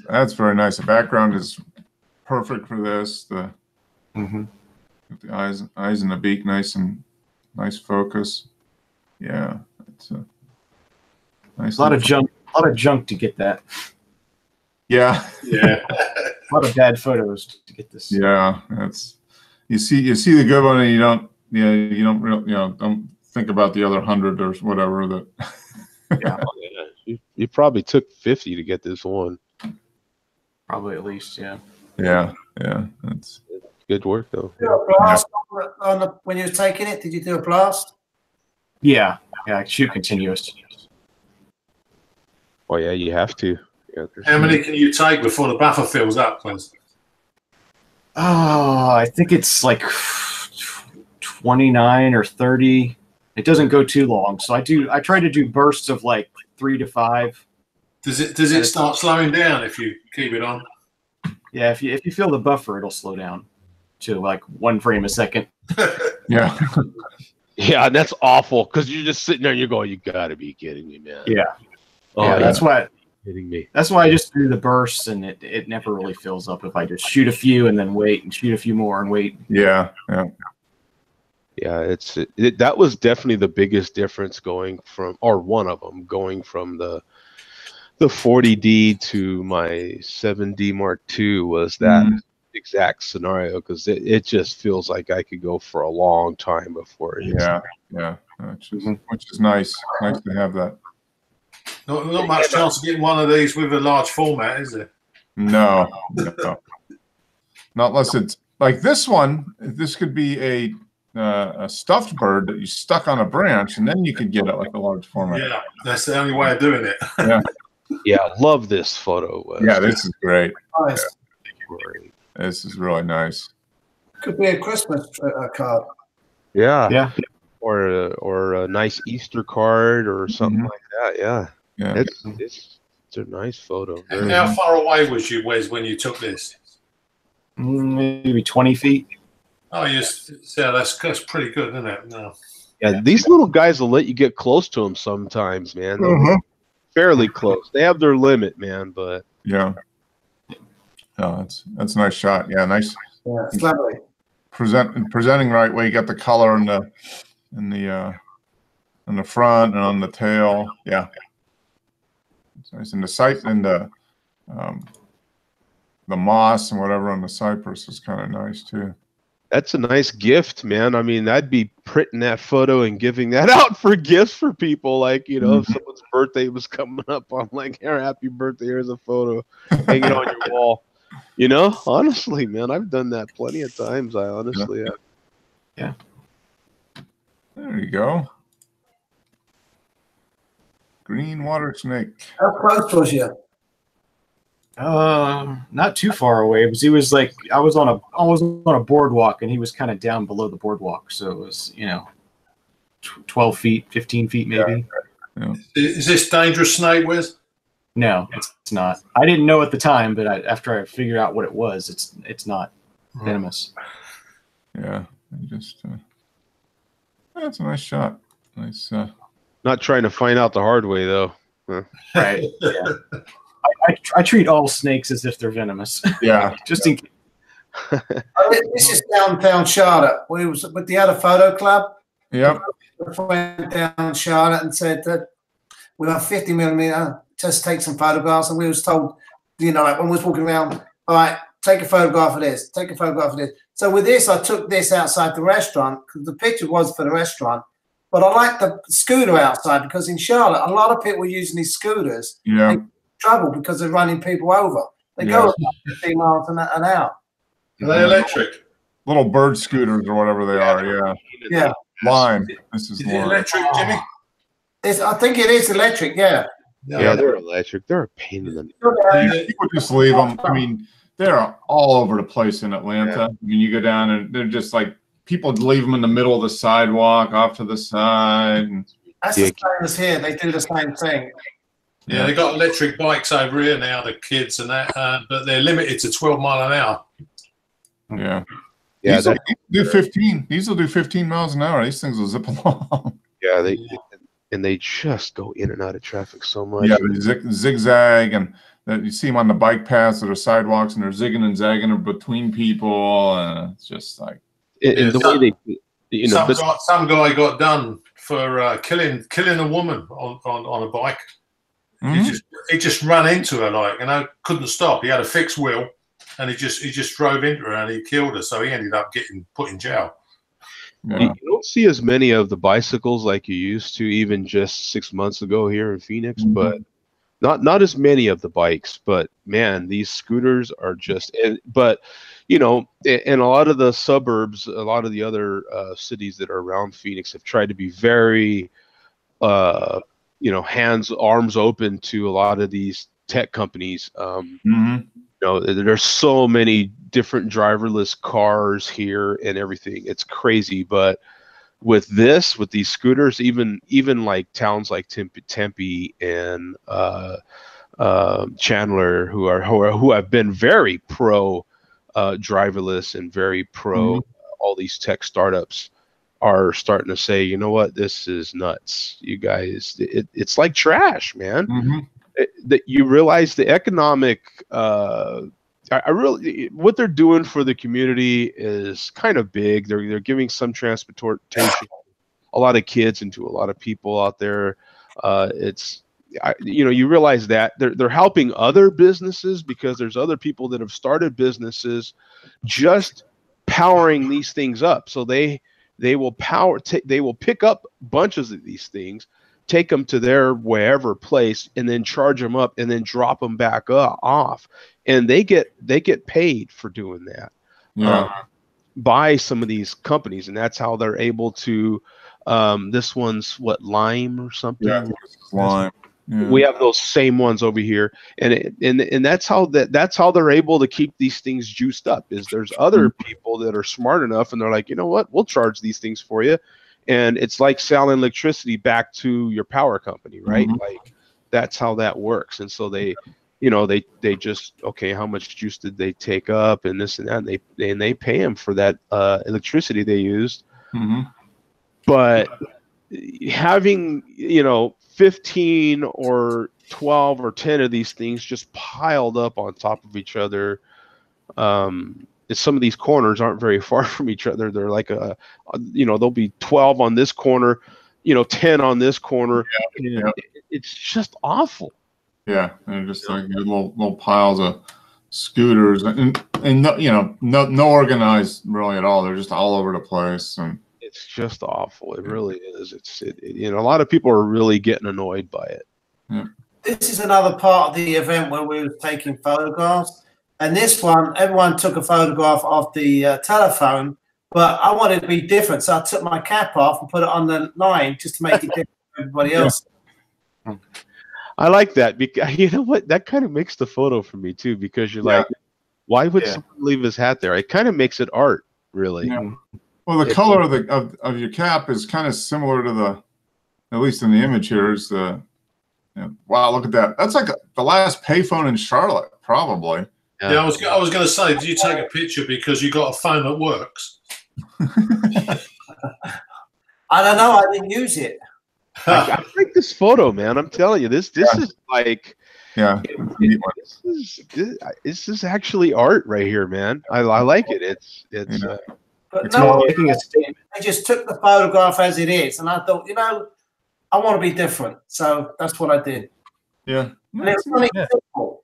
That's very nice. The background is perfect for this. The the eyes and the beak, nice focus. Yeah, it's a nice. A lot of junk to get that. Yeah. Yeah. A lot of bad photos to get this. Yeah, you see the good one, and you don't think about the other 100 or whatever that. Yeah. You probably took 50 to get this one. Probably at least, yeah. Yeah, that's good work though. Did you do a blast when you were taking it? Did you do a blast? Yeah, I shoot continuous. Oh yeah, you have to. Yeah, How many can you take before the buffer fills up, Quincy? Oh, I think it's like 29 or 30. It doesn't go too long, so I try to do bursts of like 3 to 5. Does it start slowing down if you keep it on? Yeah, if you feel the buffer, it'll slow down to like 1 frame a second. Yeah. Yeah, and that's awful because you're just sitting there and you're going, "You got to be kidding me, man." Yeah. Oh, yeah, that's why. Kidding me. That's why I just do the bursts, and it never really fills up if I just shoot a few and then wait and shoot a few more and wait. Yeah. Yeah, that was definitely the biggest difference going from, or one of them, going from the 40D to my 7D Mark II was that exact scenario, because it just feels like I could go for a long time before it hits. Yeah, which is nice. Nice to have that. Not much chance of getting one of these with a large format, is there? No. Not unless it's like this one. This could be a stuffed bird that you stuck on a branch, and then you could get it like a large format. Yeah, that's the only way of doing it. Yeah. Yeah, love this photo. Yeah, this is great. Nice. Great. This is really nice. Could be a Christmas card. Yeah. Or a nice Easter card or something like that. Yeah. It's a nice photo. And how far away was you, Wes, when you took this? Maybe 20 feet. Oh, yes. Yeah, that's pretty good, isn't it? No. Yeah, these little guys will let you get close to them sometimes, man. Fairly close. They have their limit, man, but yeah. No, that's a nice shot. Yeah, nice. Yeah, it's lovely. Presenting right way. You got the color in the front and on the tail. Yeah. It's nice. And the sight and the moss and whatever on the cypress is kind of nice too. that's a nice gift, man. I mean, I'd be printing that photo and giving that out for gifts for people. Like, you know, if someone's birthday was coming up, I'm like, here, happy birthday. Here's a photo. Hang it on your wall. You know, honestly, man, I've done that plenty of times. I honestly have. Yeah. There you go. Green water snake. How close was you? Not too far away. He was like, I was on a boardwalk, and he was kind of down below the boardwalk. So it was, 12 feet, 15 feet, maybe. Yeah. Is this dangerous snake, Wes? No, it's not. I didn't know at the time, but after I figured out what it was, it's not venomous. Yeah, that's a nice shot. Nice. Not trying to find out the hard way, though. Huh. Right. Yeah. I treat all snakes as if they're venomous. Yeah. Just in case. This is downtown Charlotte. We was with the other photo club. Yep. We went down Charlotte and said that we have 50mm. Just take some photographs, and we was told, like when we was walking around, all right, take a photograph of this, take a photograph of this. So with this, I took this outside the restaurant because the picture was for the restaurant. But I like the scooter outside because in Charlotte, a lot of people were using these scooters. Yeah. Trouble because they're running people over. They go about 15 miles an hour. Are they electric? little bird scooters or whatever they are. Yeah. Yeah. Lime. This is Is it Lime. electric, Jimmy? I think it is electric. Yeah. Yeah, they're electric. They're a pain in the. People just leave them. I mean, they're all over the place in Atlanta. I mean, you go down and they're just like people leave them in the middle of the sidewalk, off to the side. And That's the same as here. They do the same thing. Yeah, they got electric bikes over here now, the kids and that, but they're limited to 12 mile an hour. yeah. Yeah, These will do 15. These will do 15 miles an hour. These things will zip along. yeah, they just go in and out of traffic so much. Yeah, they zigzag, and you see them on the bike paths or the sidewalks, and they're zigging and zagging between people, and it's just like the way they, some guy got done for killing a woman on a bike. Mm-hmm. He just ran into her, couldn't stop. He had a fixed wheel, and he just drove into her and he killed her. So he ended up getting put in jail. Yeah. You don't see as many of the bicycles like you used to, even just 6 months ago here in Phoenix, but not as many of the bikes. But man, these scooters are just. But in a lot of the suburbs, a lot of the other cities that are around Phoenix have tried to be very, arms open to a lot of these tech companies. There's so many different driverless cars here and everything. It's crazy. But with these scooters, even like towns like Tempe and Chandler, who have been very pro driverless and very pro all these tech startups, are starting to say, you know what, this is nuts, you guys. It's like trash, man. That you realize the economic. I really, what they're doing for the community is kind of big. They're giving some transportation, a lot of kids into a lot of people out there. You realize that they're helping other businesses because there's other people that have started businesses just powering these things up. So they will pick up bunches of these things, take them to their wherever place, and then charge them up and then drop them back off. And they get paid for doing that by some of these companies. And that's how they're able to, this one's Lime or something. Yeah, Lime. Yeah. We have those same ones over here. And that's how they're able to keep these things juiced up, is there's other people that are smart enough and they're like, you know what, we'll charge these things for you. And it's like selling electricity back to your power company, right? Like that's how that works. And so they just, okay, how much juice did they take up and this and that, and they pay them for that electricity they used. But having 15 or 12 or 10 of these things just piled up on top of each other, some of these corners aren't very far from each other. They're like there'll be 12 on this corner, 10 on this corner. It's just awful. Yeah, and just like little piles of scooters, and no organized really at all. They're just all over the place, and it's just awful. It really is. A lot of people are really getting annoyed by it. Yeah. This is another part of the event where we were taking photographs. And this one, everyone took a photograph of the telephone, but I wanted it to be different. So I took my cap off and put it on the line just to make it different from everybody else. I like that, because you know what? That kind of makes the photo for me too, because you're like, why would someone leave his hat there? It kind of makes it art, really. Yeah. Well, the color of your cap is kind of similar to at least in the image here, is the. Wow, look at that. That's like the last payphone in Charlotte, probably. Yeah, I was going to say, did you take a picture because you got a phone that works? I don't know. I didn't use it. I like this photo, man. I'm telling you, this is like, this is actually art right here, man. I like it. But no, making a statement. I just took the photograph as it is, and I thought, I want to be different, so that's what I did. Yeah, and it's really simple.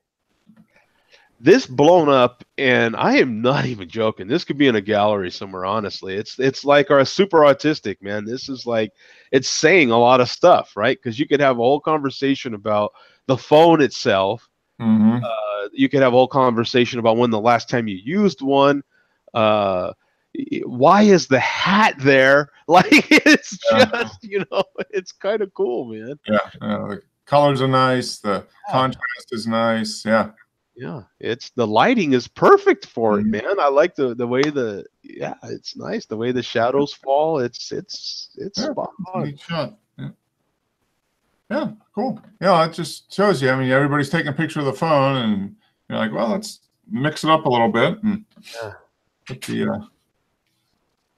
This blown up, and I am not even joking. This could be in a gallery somewhere, honestly. It's like our super autistic, man. This is like, it's saying a lot of stuff, right? Because you could have a whole conversation about the phone itself. You could have a whole conversation about when the last time you used one. why is the hat there? Like, it's just, you know, it's kind of cool, man. Yeah, the colors are nice. The contrast is nice. Yeah. Yeah, it's the lighting is perfect for it, man. I like the way it's nice the way the shadows fall. It's spot on. Neat shot. Yeah, cool. Yeah, it just shows you. I mean, everybody's taking a picture of the phone, and you're like, well, let's mix it up a little bit. And put the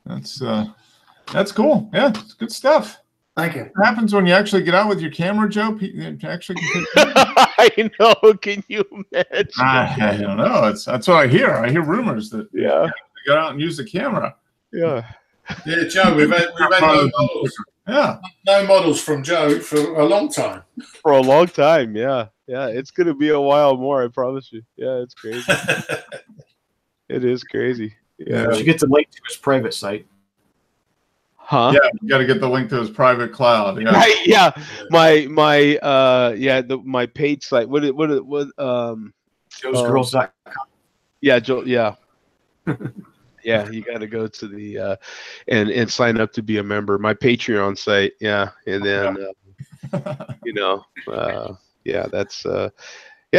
that's cool. Yeah, it's good stuff. Thank you. What happens when you actually get out with your camera, Joe? Actually, I know. Can you imagine? I don't know. That's what I hear. I hear rumors that you get out and use the camera. Yeah, Joe. We've had no models. Yeah, no models from Joe for a long time. For a long time, yeah. It's gonna be a while more. I promise you. Yeah, it's crazy. It is crazy. Yeah, you get the link to his private site. Huh? Yeah, you got to get the link to his private cloud. Yeah, yeah. My my page site. What Joe'sGirls.com. Yeah, Joe. Yeah. Yeah, you got to go to the and sign up to be a member. My Patreon site. Yeah, and then you know, yeah, that's yeah,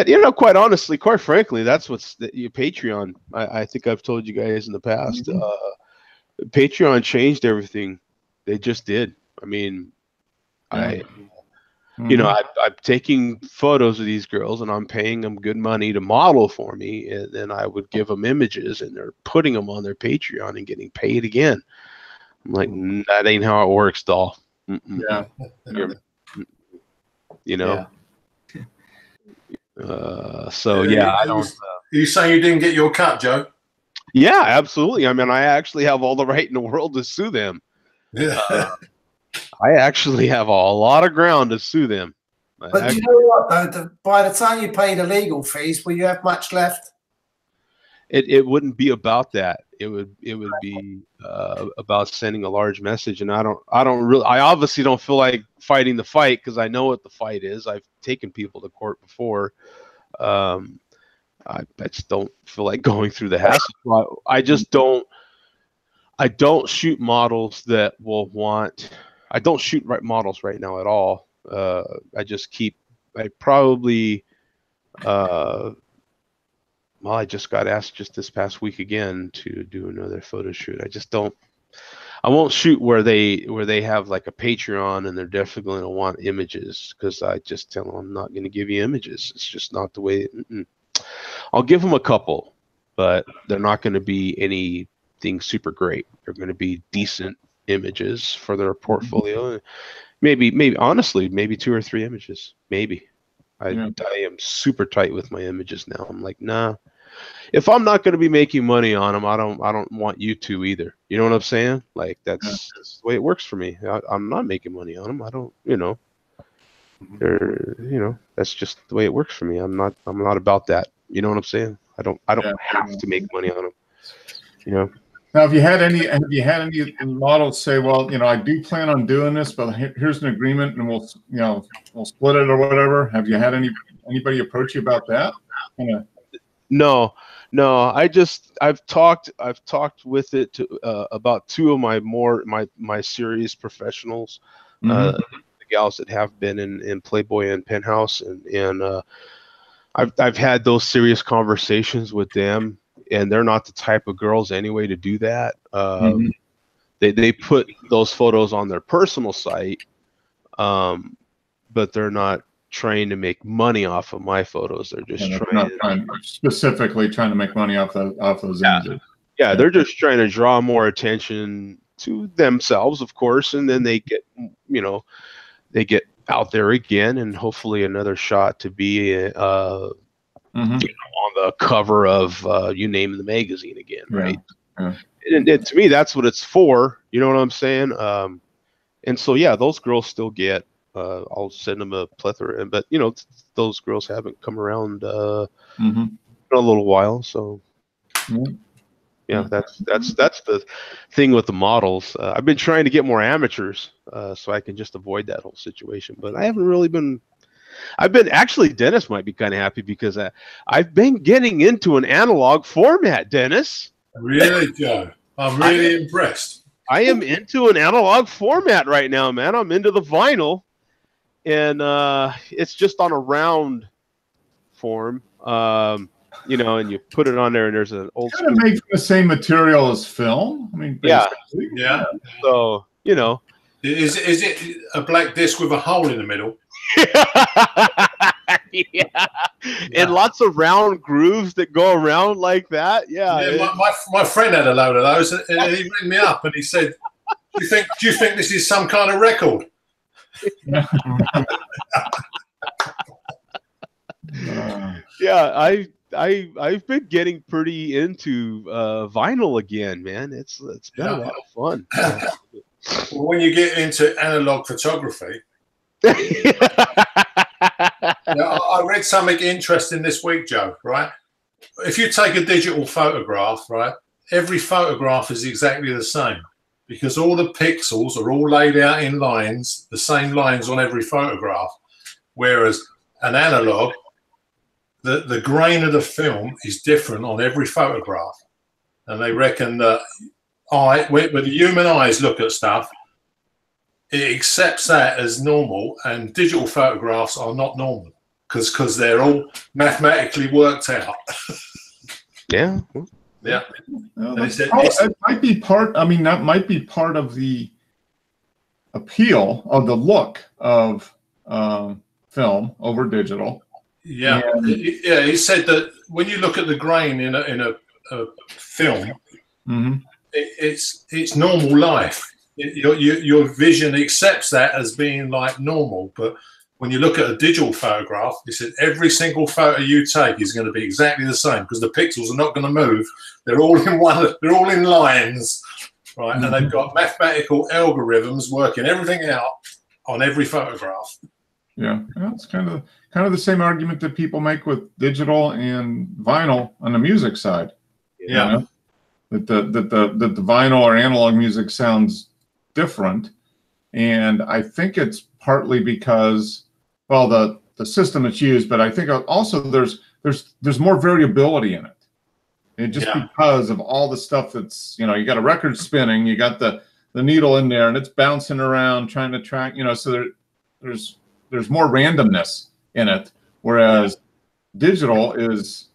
you know, quite honestly, quite frankly, that's what's your Patreon. I think I've told you guys in the past. Patreon changed everything. They just did. I mean, you know, I'm taking photos of these girls and I'm paying them good money to model for me, and then I would give them images, and they're putting them on their Patreon and getting paid again. I'm like, that ain't how it works, doll. Yeah. You know. So yeah, I don't. You saying you didn't get your cut, Joe? Yeah, absolutely. I mean, I actually have all the right in the world to sue them. Yeah. I actually have a lot of ground to sue them. But you know what, though? By the time you pay the legal fees, will you have much left? It wouldn't be about that. It would be about sending a large message, and I obviously don't feel like fighting the fight because I know what the fight is. I've taken people to court before. I just don't feel like going through the hassle. I just don't. I don't shoot models that will want. I don't shoot models right now at all. I just keep. I probably. Well, I just got asked just this past week again to do another photo shoot. I just don't. I won't shoot where they have like a Patreon and they're definitely going to want images, because I just tell them I'm not going to give you images. It's just not the way. I'll give them a couple, but they're not going to be anything super great. They're going to be decent images for their portfolio. Maybe honestly, maybe 2 or 3 images. Maybe. I am super tight with my images now. I'm like, nah. If I'm not going to be making money on them, I don't want you to either. You know what I'm saying? Like that's the way it works for me. I'm not making money on them. I don't, that's just the way it works for me. I'm not about that. You know what I'm saying? I don't have to make money on them. Now, have you had any models say, well, I do plan on doing this, but here's an agreement, and we'll split it or whatever? Have you had anybody approach you about that? No. I've talked with it to about 2 of my serious professionals, the gals that have been in Playboy and Penthouse, and I've had those serious conversations with them. And they're not the type of girls anyway to do that. They put those photos on their personal site, but they're not trying to make money off of my photos. They're just specifically trying to make money off those images. Yeah, they're just trying to draw more attention to themselves, of course, and then they get out there again, and hopefully another shot to be on the cover of you name the magazine again, right? Yeah. And to me, that's what it's for. You know what I'm saying? And so yeah, those girls still get. I'll send them a plethora, but those girls haven't come around in a little while. So yeah, that's the thing with the models. I've been trying to get more amateurs so I can just avoid that whole situation, but I haven't really been. Actually, Dennis might be kind of happy because I've been getting into an analog format, Dennis. Really, Joe? I'm really impressed. I am into an analog format right now, man. I'm into the vinyl, and it's just on a round form. You know, and you put it on there, and there's an old kind of made from the same material as film. I mean, yeah. So, you know, is it a black disc with a hole in the middle? yeah. And lots of round grooves that go around like that. Yeah, my friend had a load of those, and he rang me up and he said, "Do you think this is some kind of record?" Yeah, I've been getting pretty into vinyl again, man. It's been a lot of fun. Well, when you get into analog photography, I read something interesting this week, Joe. Right, if you take a digital photograph, right, every photograph is exactly the same because all the pixels are all laid out in lines, the same lines on every photograph. Whereas an analog, the grain of the film is different on every photograph, and they reckon that when the human eyes look at stuff, it accepts that as normal, and digital photographs are not normal because they're all mathematically worked out. Yeah. Yeah. It might be part. I mean, that might be part of the appeal of the look of film over digital. Yeah, yeah. He said that when you look at the grain in a film, it's normal life. Your vision accepts that as being like normal. But when you look at a digital photograph, he said every single photo you take is going to be exactly the same because the pixels are not going to move. They're all in one. They're all in lines, right? And they've got mathematical algorithms working everything out on every photograph. Yeah, well, it's kind of the same argument that people make with digital and vinyl on the music side. Yeah, you know? that the vinyl or analog music sounds different, and I think it's partly because, well, the system that's used, but I think also there's more variability in it. And just because of all the stuff that's, you know, you got a record spinning, you got the needle in there, and it's bouncing around trying to track, you know, so there's more randomness in it, whereas digital is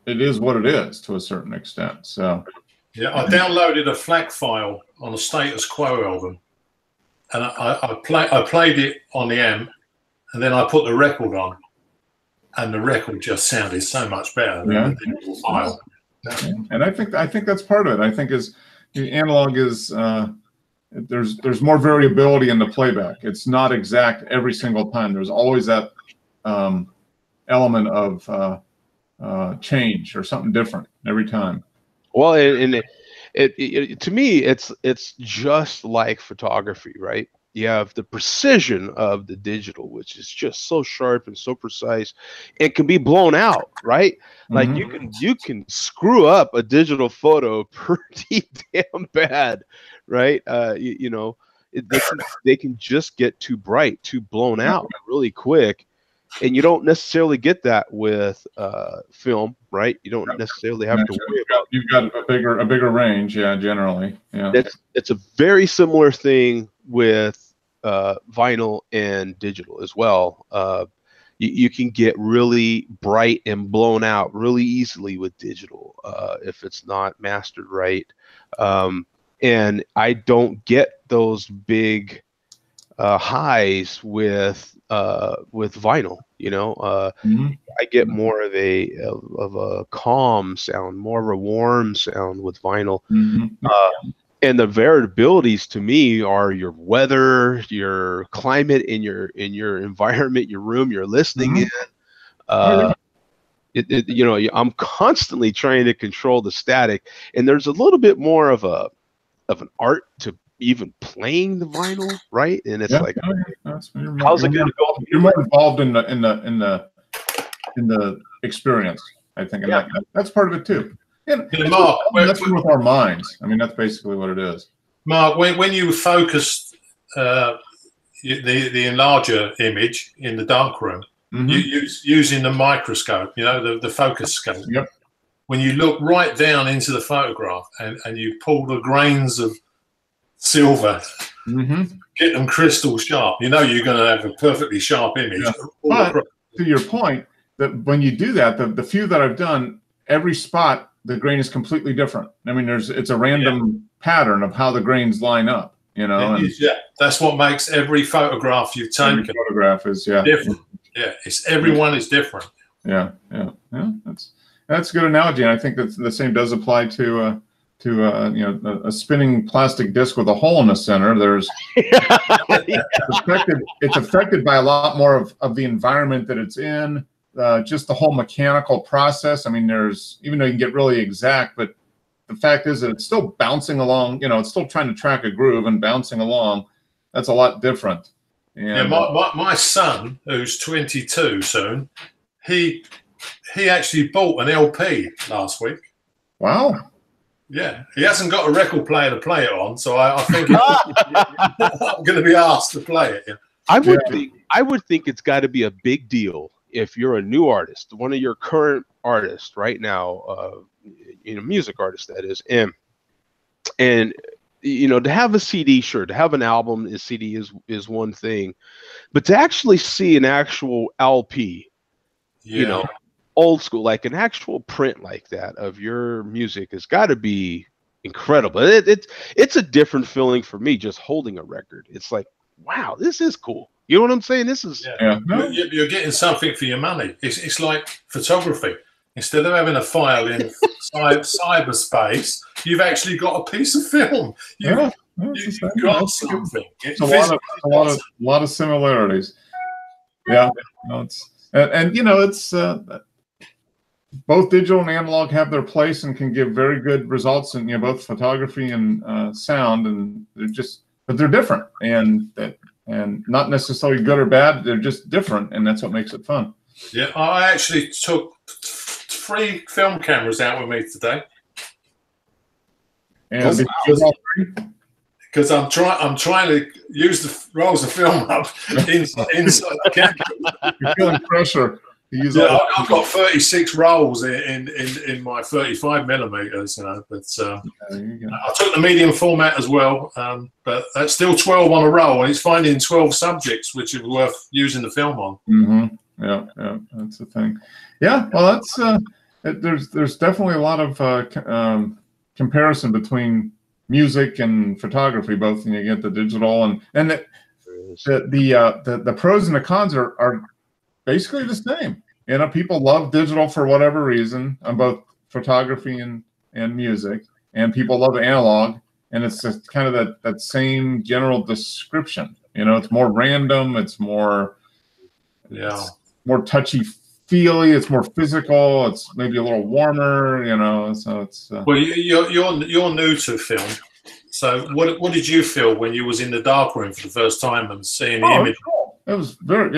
what it is to a certain extent. So yeah, I downloaded a FLAC file on a Status Quo album, and I played it on the amp, and then I put the record on, and the record just sounded so much better than the digital file. Yeah. And I think that's part of it. I think is the analog is there's more variability in the playback. It's not exact every single time. There's always that element of change or something different every time. Well, and it to me, it's just like photography, right? You have the precision of the digital, which is just so sharp and so precise. It can be blown out, right? Like you can screw up a digital photo pretty damn bad, right? You know, they can just get too bright, too blown out really quick. And you don't necessarily get that with film, right? You don't necessarily have to worry about. You've got a bigger range, generally. Yeah, it's a very similar thing with vinyl and digital as well. You can get really bright and blown out really easily with digital if it's not mastered right. And I don't get those big highs with vinyl. You know, I get more of a calm sound, more of a warm sound with vinyl. And the variabilities to me are your weather, your climate in your environment, your room you're listening in. You know, I'm constantly trying to control the static, and there's a little bit more of an art to even playing the vinyl, right? And it's like, how's it going to go? You're more involved in the experience, I think, and that's part of it too. And Mark, that's with our minds. I mean, that's basically what it is. Mark, when you focused the enlarger image in the darkroom, you using the microscope, you know, the focus scope. Yep. when you look right down into the photograph and you pull the grains of silver, get them crystal sharp, you know you're going to have a perfectly sharp image. Yeah. But to your point, that when you do that, the few that I've done, every spot the grain is completely different. I mean, it's a random pattern of how the grains line up. You know, that's what makes every photograph you've taken. Every photograph is different. Yeah, everyone is different. Yeah. That's a good analogy, and I think that the same does apply to a spinning plastic disc with a hole in the center. There's it's affected by a lot more of the environment that it's in, just the whole mechanical process. I mean, even though you can get really exact, but the fact is that it's still bouncing along. You know, it's still trying to track a groove and bouncing along. That's a lot different. And, my son, who's 22 soon, he actually bought an LP last week. Wow. Yeah, he hasn't got a record player to play it on, so I think I'm going to be asked to play it. Yeah. I would think it's got to be a big deal if you're a new artist, one of your current artists right now, music artist that is, and to have a CD, sure, to have an album, a CD is one thing, but to actually see an actual LP, old school, like an actual print like that of your music has got to be incredible. It's a different feeling for me just holding a record. It's like, wow, this is cool. You know what I'm saying? This is you're getting something for your money. It's like photography. Instead of having a file in cyberspace, you've actually got a piece of film. You've got something. It's a lot of similarities. Yeah, it's both digital and analog have their place and can give very good results in both photography and sound, and they're different and not necessarily good or bad. They're just different, and that's what makes it fun. Yeah, I actually took 3 film cameras out with me today. And because I'm trying to use the rolls of film up inside the camera. You're feeling pressure. I've got 36 rolls in my 35 millimeters, but I took the medium format as well, but that's still 12 on a roll, and it's finding 12 subjects which are worth using the film on. Yeah, that's the thing. Yeah, well, that's there's definitely a lot of comparison between music and photography. Both you get the digital and the pros and the cons are basically the same. People love digital for whatever reason on both photography and music, and people love analog, and it's just kind of that same general description. It's more random, it's more touchy-feely, it's more physical, it's maybe a little warmer, so it's well, you're new to film. So what did you feel when you was in the darkroom for the first time and seeing the image? Cool. It was very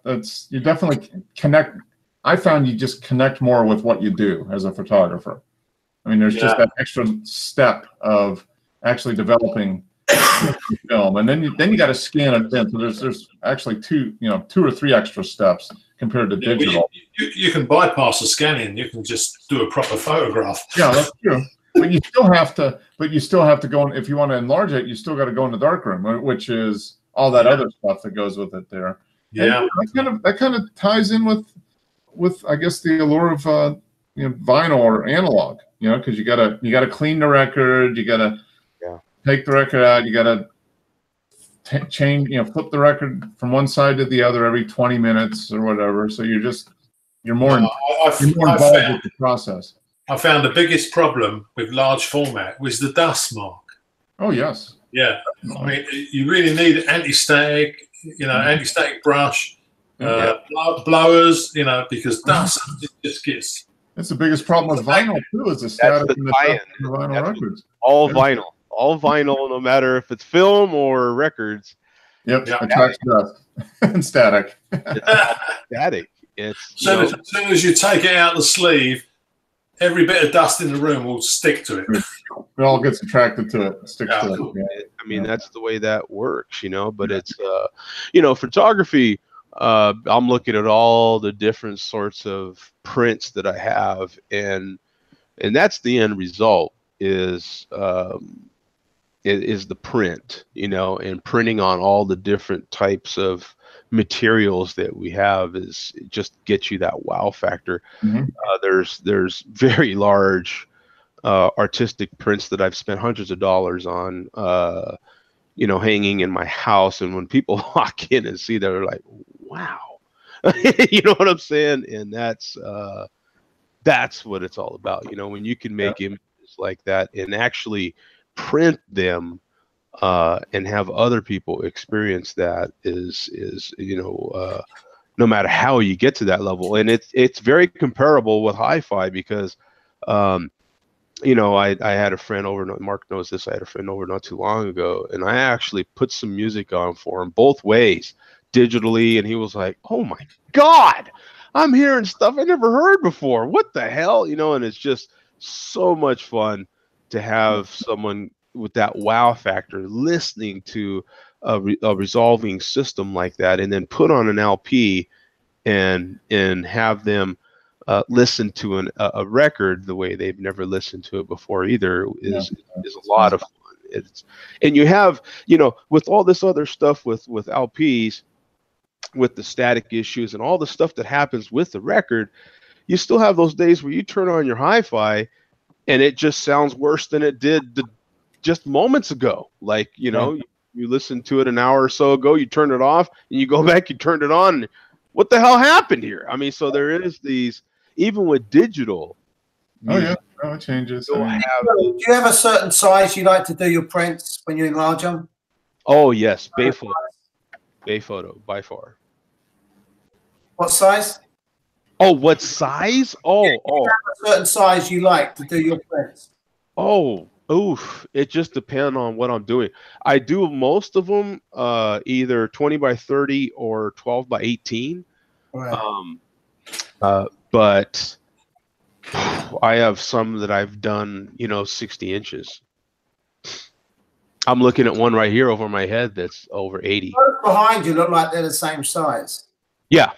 that's you definitely connect. I found you just connect more with what you do as a photographer. I mean, there's just that extra step of actually developing film, and then you got to scan it in. So there's actually 2 or 3 extra steps compared to digital. You can bypass the scanning. You can just do a proper photograph. Yeah, that's true. But you still have to go in, if you want to enlarge it. You still got to go in the darkroom, which is all that other stuff that goes with it there. Yeah, and that kind of ties in with I guess the allure of vinyl or analog. Because you gotta clean the record. You gotta take the record out. You gotta change. Flip the record from one side to the other every 20 minutes or whatever. So you're more involved with the process. I found the biggest problem with large format was the dust mark. Oh, yes. Yeah. I mean, you really need anti-static, anti-static brush, blowers, because dust just gets... That's the biggest problem with vinyl, too, is the static in the vinyl records. All vinyl, no matter if it's film or records. Yep, attracts dust and static. It's static. As soon as you take it out the sleeve, every bit of dust in the room will stick to it. It all gets attracted to it, sticks to it. Yeah. I mean, that's the way that works, but it's, photography, I'm looking at all the different sorts of prints that I have, and and that's the end result is the print, you know, and printing on all the different types of materials that we have is just gets you that wow factor. There's very large artistic prints that I've spent hundreds of dollars on, you know, hanging in my house, and when people walk in and see that, they're like, wow. You know what I'm saying? And that's what it's all about, you know, when you can make images like that and actually print them and have other people experience that is you know, no matter how you get to that level. And it's very comparable with hi-fi because you know, I had a friend over, Mark knows this, I had a friend over not too long ago, and I actually put some music on for him both ways, digitally, and he was like, oh my God, I'm hearing stuff I never heard before. What the hell? You know, and it's just so much fun to have someone with that wow factor listening to a resolving system like that, and then put on an LP and have them listen to a record the way they've never listened to it before either is a lot of fun. And you have, you know, with all this other stuff with LPs, with the static issues and all the stuff that happens with the record, you still have those days where you turn on your hi-fi and it just sounds worse than it did just moments ago. Like, you know, you listened to it an hour or so ago, you turn it off and you go back, you turned it on, and what the hell happened here? I mean, so there is these, even with digital. It changes. Do you have a certain size you like to do your prints when you enlarge them? Oh yes, Bayphoto by far. What size? Oh, what size? Oh, Do you have a certain size you like to do your prints? Oh, oof. It just depends on what I'm doing. I do most of them either 20 by 30 or 12 by 18. Right. But I have some that I've done, you know, 60 inches. I'm looking at one right here over my head that's over 80. Those behind you look like they're the same size. Yeah.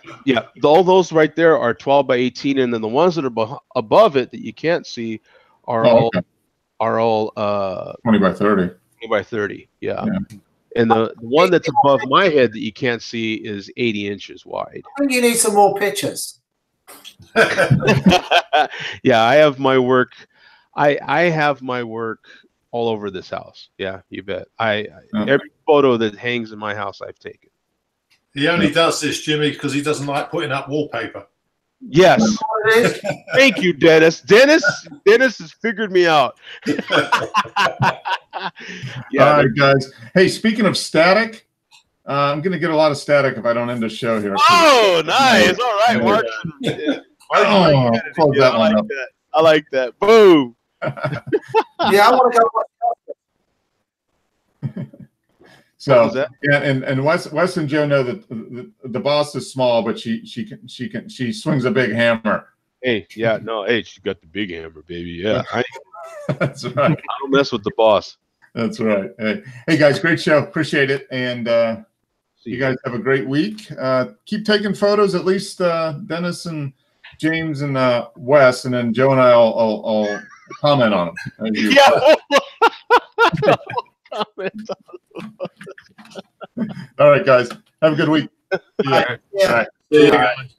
All those right there are 12 by 18, and then the ones that are above it that you can't see are all 20 by 30. 20 by 30. Yeah. And the one that's above my head that you can't see is 80 inches wide. I think you need some more pictures. Yeah, I have my work. I have my work all over this house. Yeah, you bet. Every photo that hangs in my house, I've taken. He only does this, Jimmy, because he doesn't like putting up wallpaper. Yes. Thank you, Dennis. Dennis has figured me out. Yeah. All right, guys. Hey, speaking of static, I'm going to get a lot of static if I don't end the show here. Oh, nice. All right, Mark. Close that one up. I like that. Boom. Yeah, I want to go. So yeah, and Wes and Joe know that the boss is small, but she swings a big hammer. Hey, yeah, no, hey, she got the big hammer, baby. Yeah, that's right. I don't mess with the boss. That's right. Hey guys, great show. Appreciate it, and you guys have a great week. Keep taking photos, at least Dennis and James and Wes, and then Joe and I'll comment on them. Yeah. All right, guys. Have a good week. Yeah. All right. See you guys.